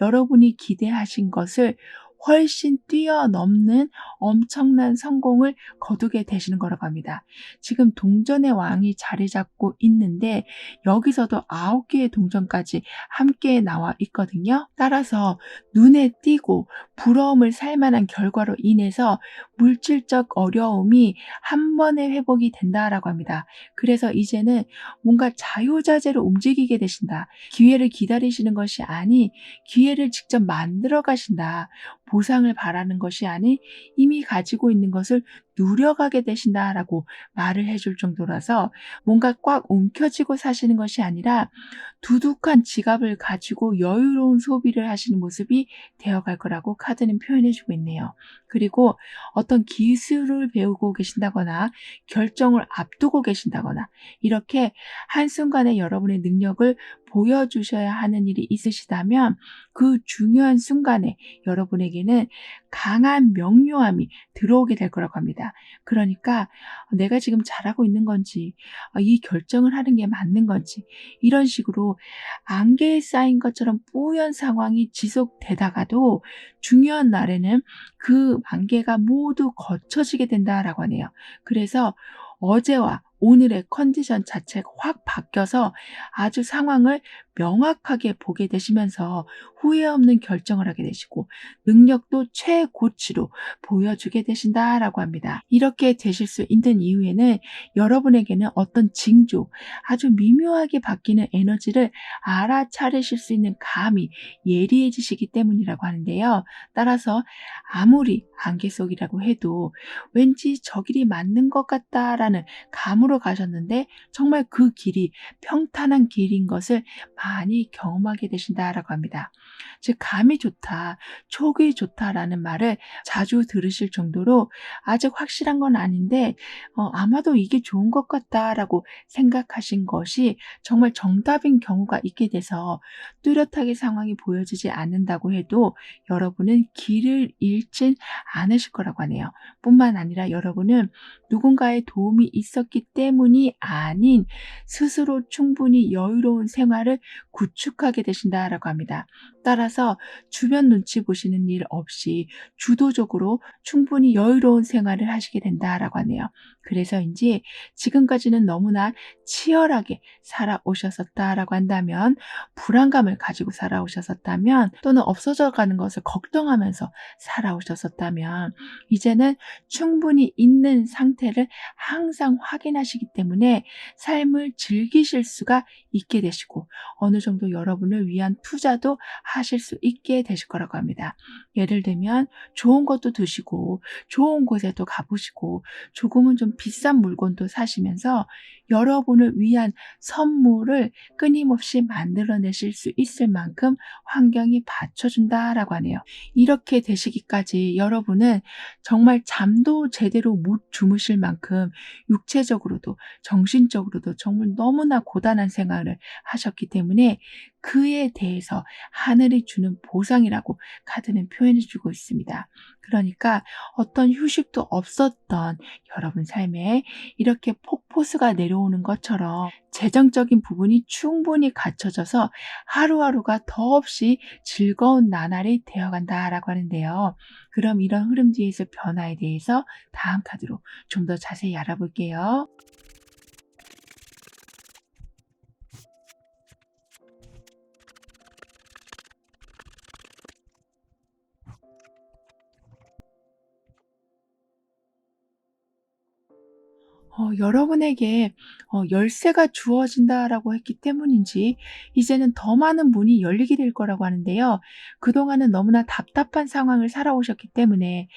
여러분이 기대하신 것을 훨씬 뛰어넘는 엄청난 성공을 거두게 되시는 거라고 합니다. 지금 동전의 왕이 자리 잡고 있는데 여기서도 9개의 동전까지 함께 나와 있거든요. 따라서 눈에 띄고 부러움을 살 만한 결과로 인해서 물질적 어려움이 한 번에 회복이 된다라고 합니다. 그래서 이제는 뭔가 자유자재로 움직이게 되신다. 기회를 기다리시는 것이 아닌 기회를 직접 만들어 가신다. 보상을 바라는 것이 아닌 이미 가지고 있는 것을 누려가게 되신다라고 말을 해줄 정도라서, 뭔가 꽉 움켜쥐고 사시는 것이 아니라 두둑한 지갑을 가지고 여유로운 소비를 하시는 모습이 되어갈 거라고 카드는 표현해주고 있네요. 그리고 어떤 기술을 배우고 계신다거나 결정을 앞두고 계신다거나 이렇게 한순간에 여러분의 능력을 보여주셔야 하는 일이 있으시다면, 그 중요한 순간에 여러분에게는 강한 명료함이 들어오게 될 거라고 합니다. 그러니까 내가 지금 잘하고 있는 건지, 이 결정을 하는 게 맞는 건지, 이런 식으로 안개에 쌓인 것처럼 뿌연 상황이 지속되다가도 중요한 날에는 그 안개가 모두 거쳐지게 된다라고 하네요. 그래서 어제와 오늘의 컨디션 자체가 확 바뀌어서 아주 상황을 명확하게 보게 되시면서 후회 없는 결정을 하게 되시고 능력도 최고치로 보여주게 되신다라고 합니다. 이렇게 되실 수 있는 이유에는 여러분에게는 어떤 징조, 아주 미묘하게 바뀌는 에너지를 알아차리실 수 있는 감이 예리해지시기 때문이라고 하는데요. 따라서 아무리 안개 속이라고 해도 왠지 저 길이 맞는 것 같다라는 감으로 가셨는데 정말 그 길이 평탄한 길인 것을 많이 경험하게 되신다라고 합니다. 즉 감이 좋다, 촉이 좋다라는 말을 자주 들으실 정도로 아직 확실한 건 아닌데 아마도 이게 좋은 것 같다라고 생각하신 것이 정말 정답인 경우가 있게 돼서 뚜렷하게 상황이 보여지지 않는다고 해도 여러분은 길을 잃진 않으실 거라고 하네요. 뿐만 아니라 여러분은 누군가의 도움이 있었기 때문이 아닌 스스로 충분히 여유로운 생활을 구축하게 되신다라고 합니다. 따라서 주변 눈치 보시는 일 없이 주도적으로 충분히 여유로운 생활을 하시게 된다라고 하네요. 그래서인지 지금까지는 너무나 치열하게 살아오셨었다라고 한다면, 불안감을 가지고 살아오셨었다면, 또는 없어져 가는 것을 걱정하면서 살아오셨었다면, 이제는 충분히 있는 상태를 항상 확인하시기 때문에 삶을 즐기실 수가 있게 되시고, 어느 정도 여러분을 위한 투자도 하실 수 있게 되실 거라고 합니다. 예를 들면 좋은 것도 드시고 좋은 곳에도 가보시고 조금은 좀 비싼 물건도 사시면서 여러분을 위한 선물을 끊임없이 만들어내실 수 있을 만큼 환경이 받쳐준다라고 하네요. 이렇게 되시기까지 여러분은 정말 잠도 제대로 못 주무실 만큼 육체적으로도 정신적으로도 정말 너무나 고단한 생활을 하셨기 때문에 그에 대해서 하늘이 주는 보상이라고 카드는 표현해 주고 있습니다. 그러니까 어떤 휴식도 없었던 여러분 삶에 이렇게 폭포수가 내려오는 것처럼 재정적인 부분이 충분히 갖춰져서 하루하루가 더없이 즐거운 나날이 되어간다라고 하는데요. 그럼 이런 흐름 뒤에서 변화에 대해서 다음 카드로 좀 더 자세히 알아볼게요. 여러분에게 열쇠가 주어진다라고 했기 때문인지 이제는 더 많은 문이 열리게 될 거라고 하는데요. 그동안은 너무나 답답한 상황을 살아오셨기 때문에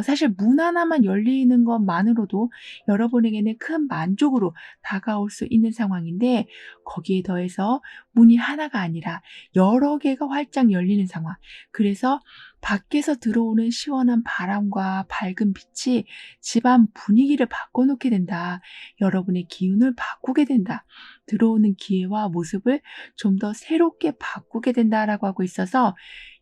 사실 문 하나만 열리는 것만으로도 여러분에게는 큰 만족으로 다가올 수 있는 상황인데, 거기에 더해서 문이 하나가 아니라 여러 개가 활짝 열리는 상황. 그래서 밖에서 들어오는 시원한 바람과 밝은 빛이 집안 분위기를 바꿔놓게 된다. 여러분의 기운을 바꾸게 된다. 들어오는 기회와 모습을 좀 더 새롭게 바꾸게 된다라고 하고 있어서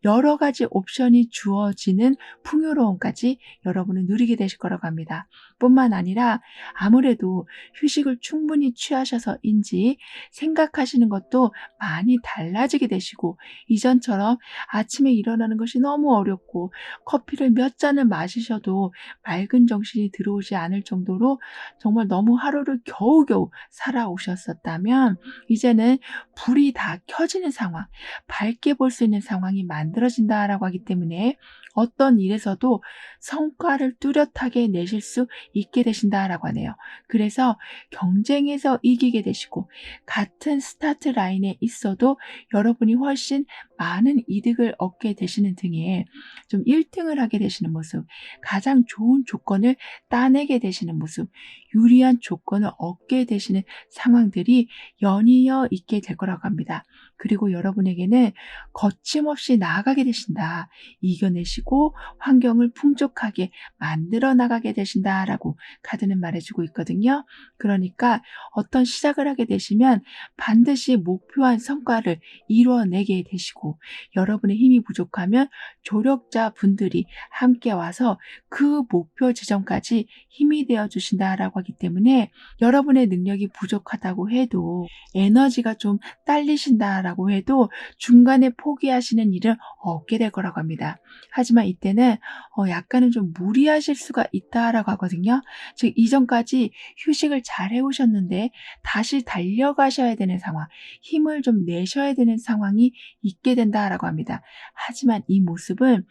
여러 가지 옵션이 주어지는 풍요로움까지 여러분은 누리게 되실 거라고 합니다. 뿐만 아니라 아무래도 휴식을 충분히 취하셔서인지 생각하시는 것도 많이 달라지게 되시고, 이전처럼 아침에 일어나는 것이 너무 어렵고 커피를 몇 잔을 마시셔도 맑은 정신이 들어오지 않을 정도로 정말 너무 하루를 겨우겨우 살아오셨었다면, 이제는 불이 다 켜지는 상황, 밝게 볼 수 있는 상황이 만들어진다라고 하기 때문에 어떤 일에서도 성과를 뚜렷하게 내실 수 있게 되신다라고 하네요. 그래서 경쟁에서 이기게 되시고 같은 스타트 라인에 있어도 여러분이 훨씬 많은 이득을 얻게 되시는 등의 좀 1등을 하게 되시는 모습, 가장 좋은 조건을 따내게 되시는 모습, 유리한 조건을 얻게 되시는 상황들이 연이어 있게 될 거라고 합니다. 그리고 여러분에게는 거침없이 나아가게 되신다. 이겨내시고 환경을 풍족하게 만들어 나가게 되신다라고 카드는 말해주고 있거든요. 그러니까 어떤 시작을 하게 되시면 반드시 목표한 성과를 이뤄내게 되시고, 여러분의 힘이 부족하면 조력자 분들이 함께 와서 그 목표 지점까지 힘이 되어 주신다라고 하기 때문에 여러분의 능력이 부족하다고 해도, 에너지가 좀 딸리신다라고 해도 중간에 포기하시는 일은 없게 될 거라고 합니다. 하지만 이때는 약간은 좀 무리하실 수가 있다라고 하거든요. 즉 이전까지 휴식을 잘 해오셨는데 다시 달려가셔야 되는 상황, 힘을 좀 내셔야 되는 상황이 있게 된다라고 합니다. 하지만 이 모습은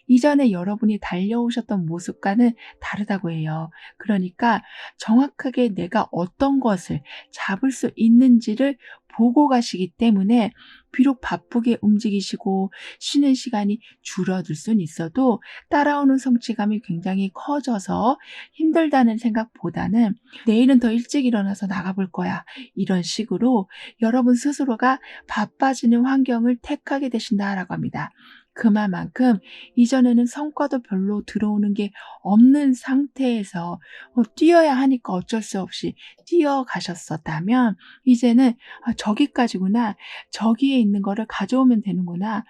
이전에 여러분이 달려오셨던 모습과는 다르다고 해요. 그러니까 정확하게 내가 어떤 것을 잡을 수 있는지를 보고 가시기 때문에 비록 바쁘게 움직이시고 쉬는 시간이 줄어들 수는 있어도 따라오는 성취감이 굉장히 커져서 힘들다는 생각보다는 내일은 더 일찍 일어나서 나가볼 거야. 이런 식으로 여러분 스스로가 바빠지는 환경을 택하게 되신다라고 합니다. 그 말만큼 이전에는 성과도 별로 들어오는 게 없는 상태에서 뛰어야 하니까 어쩔 수 없이 뛰어가셨었다면 이제는 '아 저기까지구나. 저기에 있는 거를 가져오면 되는구나.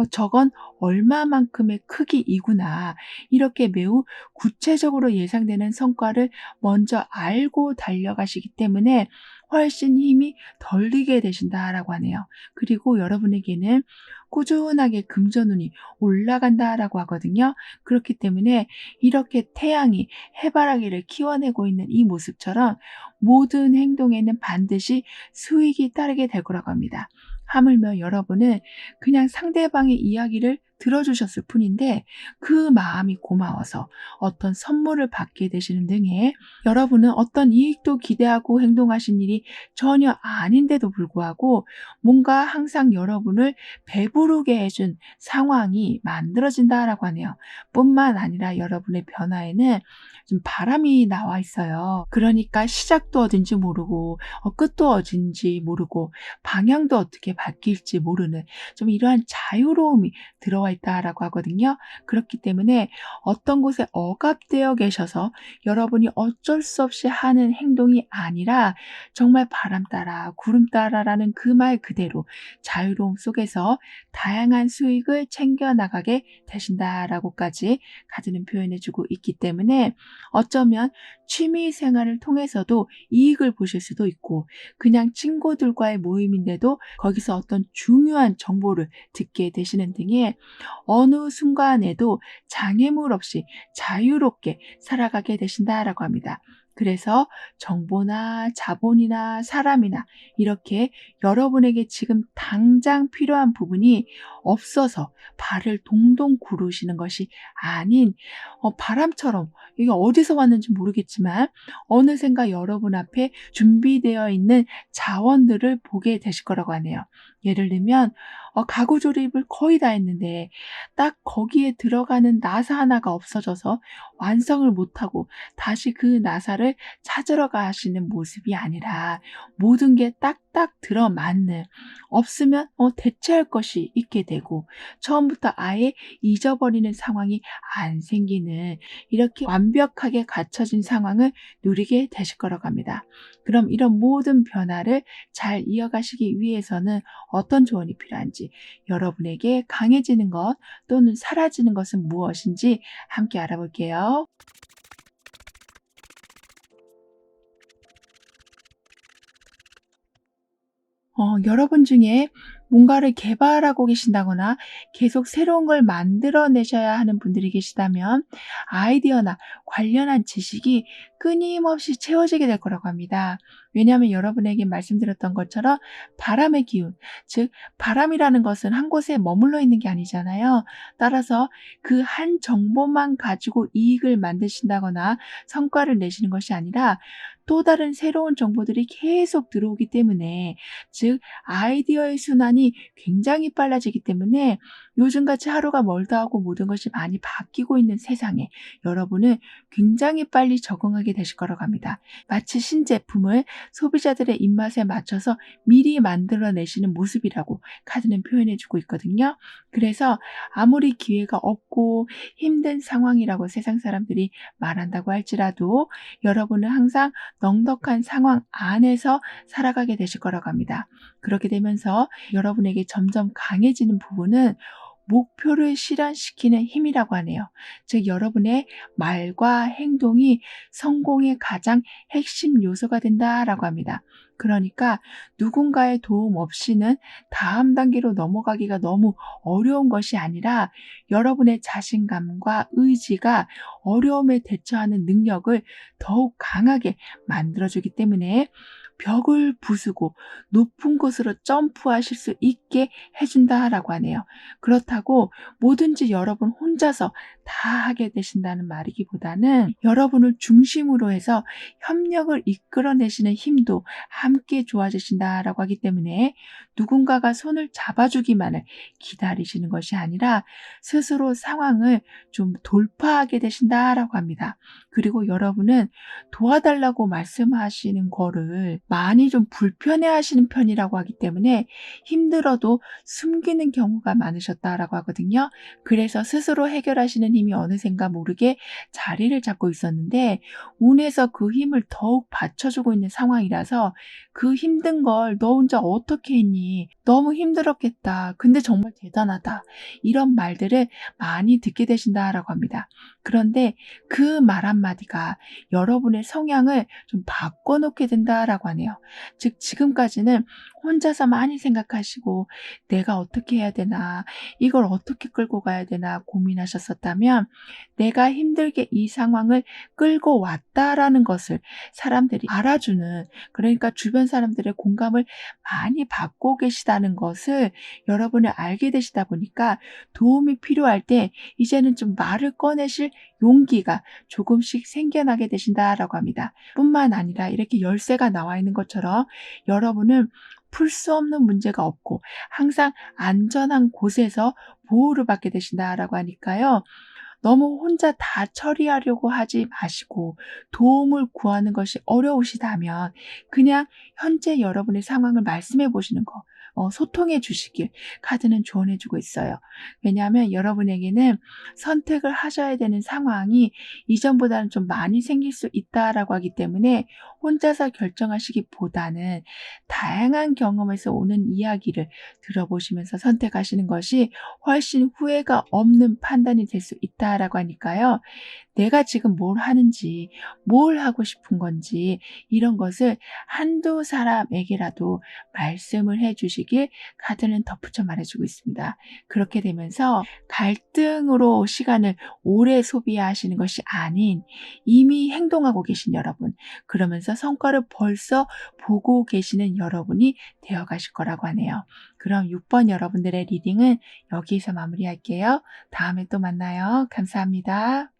저건 얼마만큼의 크기이구나.' 이렇게 매우 구체적으로 예상되는 성과를 먼저 알고 달려가시기 때문에 훨씬 힘이 덜 들게 되신다라고 하네요. 그리고 여러분에게는 꾸준하게 금전운이 올라간다라고 하거든요. 그렇기 때문에 이렇게 태양이 해바라기를 키워내고 있는 이 모습처럼 모든 행동에는 반드시 수익이 따르게 될 거라고 합니다. 하물며 여러분은 그냥 상대방의 이야기를 들어주셨을 뿐인데 그 마음이 고마워서 어떤 선물을 받게 되시는 등의 여러분은 어떤 이익도 기대하고 행동하신 일이 전혀 아닌데도 불구하고 뭔가 항상 여러분을 배부르게 해준 상황이 만들어진다라고 하네요. 뿐만 아니라 여러분의 변화에는 좀 바람이 나와 있어요. 그러니까 시작도 어딘지 모르고 끝도 어딘지 모르고 방향도 어떻게 바뀔지 모르는 좀 이러한 자유로움이 들어와 있다라고 하거든요. 그렇기 때문에 어떤 곳에 억압되어 계셔서 여러분이 어쩔 수 없이 하는 행동이 아니라 정말 바람 따라 구름 따라라는 그 말 그대로 자유로움 속에서 다양한 수익을 챙겨 나가게 되신다라고까지 가지는 표현해 주고 있기 때문에 어쩌면 취미 생활을 통해서도 이익을 보실 수도 있고 그냥 친구들과의 모임인데도 거기서 어떤 중요한 정보를 듣게 되시는 등의 어느 순간에도 장애물 없이 자유롭게 살아가게 되신다라고 합니다. 그래서 정보나 자본이나 사람이나 이렇게 여러분에게 지금 당장 필요한 부분이 없어서 발을 동동 구르시는 것이 아닌 바람처럼 이게 어디서 왔는지 모르겠지만 어느샌가 여러분 앞에 준비되어 있는 자원들을 보게 되실 거라고 하네요. 예를 들면 가구 조립을 거의 다 했는데 딱 거기에 들어가는 나사 하나가 없어져서 완성을 못하고 다시 그 나사를 찾으러 가시는 모습이 아니라 모든 게 딱딱 들어맞는 없으면 대체할 것이 있게 되고 처음부터 아예 잊어버리는 상황이 안 생기는 이렇게 완벽하게 갖춰진 상황을 누리게 되실 거라고 합니다. 그럼 이런 모든 변화를 잘 이어가시기 위해서는 어떤 조언이 필요한지 여러분에게 강해지는 것 또는 사라지는 것은 무엇인지 함께 알아볼게요. 여러분 중에 뭔가를 개발하고 계신다거나 계속 새로운 걸 만들어내셔야 하는 분들이 계시다면 아이디어나 관련한 지식이 끊임없이 채워지게 될 거라고 합니다. 왜냐하면 여러분에게 말씀드렸던 것처럼 바람의 기운, 즉 바람이라는 것은 한 곳에 머물러 있는 게 아니잖아요. 따라서 그 한 정보만 가지고 이익을 만드신다거나 성과를 내시는 것이 아니라 또 다른 새로운 정보들이 계속 들어오기 때문에 즉 아이디어의 순환이 굉장히 빨라지기 때문에 요즘같이 하루가 멀다 하고 모든 것이 많이 바뀌고 있는 세상에 여러분은 굉장히 빨리 적응하게 되실 거라고 합니다. 마치 신제품을 소비자들의 입맛에 맞춰서 미리 만들어내시는 모습이라고 카드는 표현해주고 있거든요. 그래서 아무리 기회가 없고 힘든 상황이라고 세상 사람들이 말한다고 할지라도 여러분은 항상 넉넉한 상황 안에서 살아가게 되실 거라고 합니다. 그렇게 되면서 여러분에게 점점 강해지는 부분은 목표를 실현시키는 힘이라고 하네요. 즉 여러분의 말과 행동이 성공의 가장 핵심 요소가 된다라고 합니다. 그러니까 누군가의 도움 없이는 다음 단계로 넘어가기가 너무 어려운 것이 아니라 여러분의 자신감과 의지가 어려움에 대처하는 능력을 더욱 강하게 만들어주기 때문에 벽을 부수고 높은 곳으로 점프하실 수 있게 해준다라고 하네요. 그렇다고 뭐든지 여러분 혼자서 다 하게 되신다는 말이기보다는 여러분을 중심으로 해서 협력을 이끌어내시는 힘도 함께 좋아지신다라고 하기 때문에 누군가가 손을 잡아주기만을 기다리시는 것이 아니라 스스로 상황을 좀 돌파하게 되신다라고 합니다. 그리고 여러분은 도와달라고 말씀하시는 거를 많이 좀 불편해하시는 편이라고 하기 때문에 힘들어도 숨기는 경우가 많으셨다라고 하거든요. 그래서 스스로 해결하시는 힘이 어느샌가 모르게 자리를 잡고 있었는데 운에서 그 힘을 더욱 받쳐주고 있는 상황이라서 그 힘든 걸 너 혼자 어떻게 했니? 너무 힘들었겠다. 근데 정말 대단하다. 이런 말들을 많이 듣게 되신다라고 합니다. 그런데 그 말 한마디가 여러분의 성향을 좀 바꿔놓게 된다라고 하네요. 즉 지금까지는 혼자서 많이 생각하시고 내가 어떻게 해야 되나, 이걸 어떻게 끌고 가야 되나 고민하셨었다면 내가 힘들게 이 상황을 끌고 왔다라는 것을 사람들이 알아주는, 그러니까 주변 사람들의 공감을 많이 받고 계시다는 것을 여러분이 알게 되시다 보니까 도움이 필요할 때 이제는 좀 말을 꺼내실 용기가 조금씩 생겨나게 되신다라고 합니다. 뿐만 아니라 이렇게 열쇠가 나와 있는 것처럼 여러분은 풀 수 없는 문제가 없고 항상 안전한 곳에서 보호를 받게 되신다라고 하니까요. 너무 혼자 다 처리하려고 하지 마시고 도움을 구하는 것이 어려우시다면 그냥 현재 여러분의 상황을 말씀해 보시는 거, 소통해 주시길 카드는 조언해 주고 있어요. 왜냐하면 여러분에게는 선택을 하셔야 되는 상황이 이전보다는 좀 많이 생길 수 있다라고 하기 때문에 혼자서 결정하시기보다는 다양한 경험에서 오는 이야기를 들어보시면서 선택하시는 것이 훨씬 후회가 없는 판단이 될 수 있다라고 하니까요. 내가 지금 뭘 하는지, 뭘 하고 싶은 건지 이런 것을 한두 사람에게라도 말씀을 해 주시길 카드는 덧붙여 말해주고 있습니다. 그렇게 되면서 갈등으로 시간을 오래 소비하시는 것이 아닌 이미 행동하고 계신 여러분, 그러면서 성과를 벌써 보고 계시는 여러분이 되어 가실 거라고 하네요. 그럼 6번 여러분들의 리딩은 여기서 마무리할게요. 다음에 또 만나요. 감사합니다.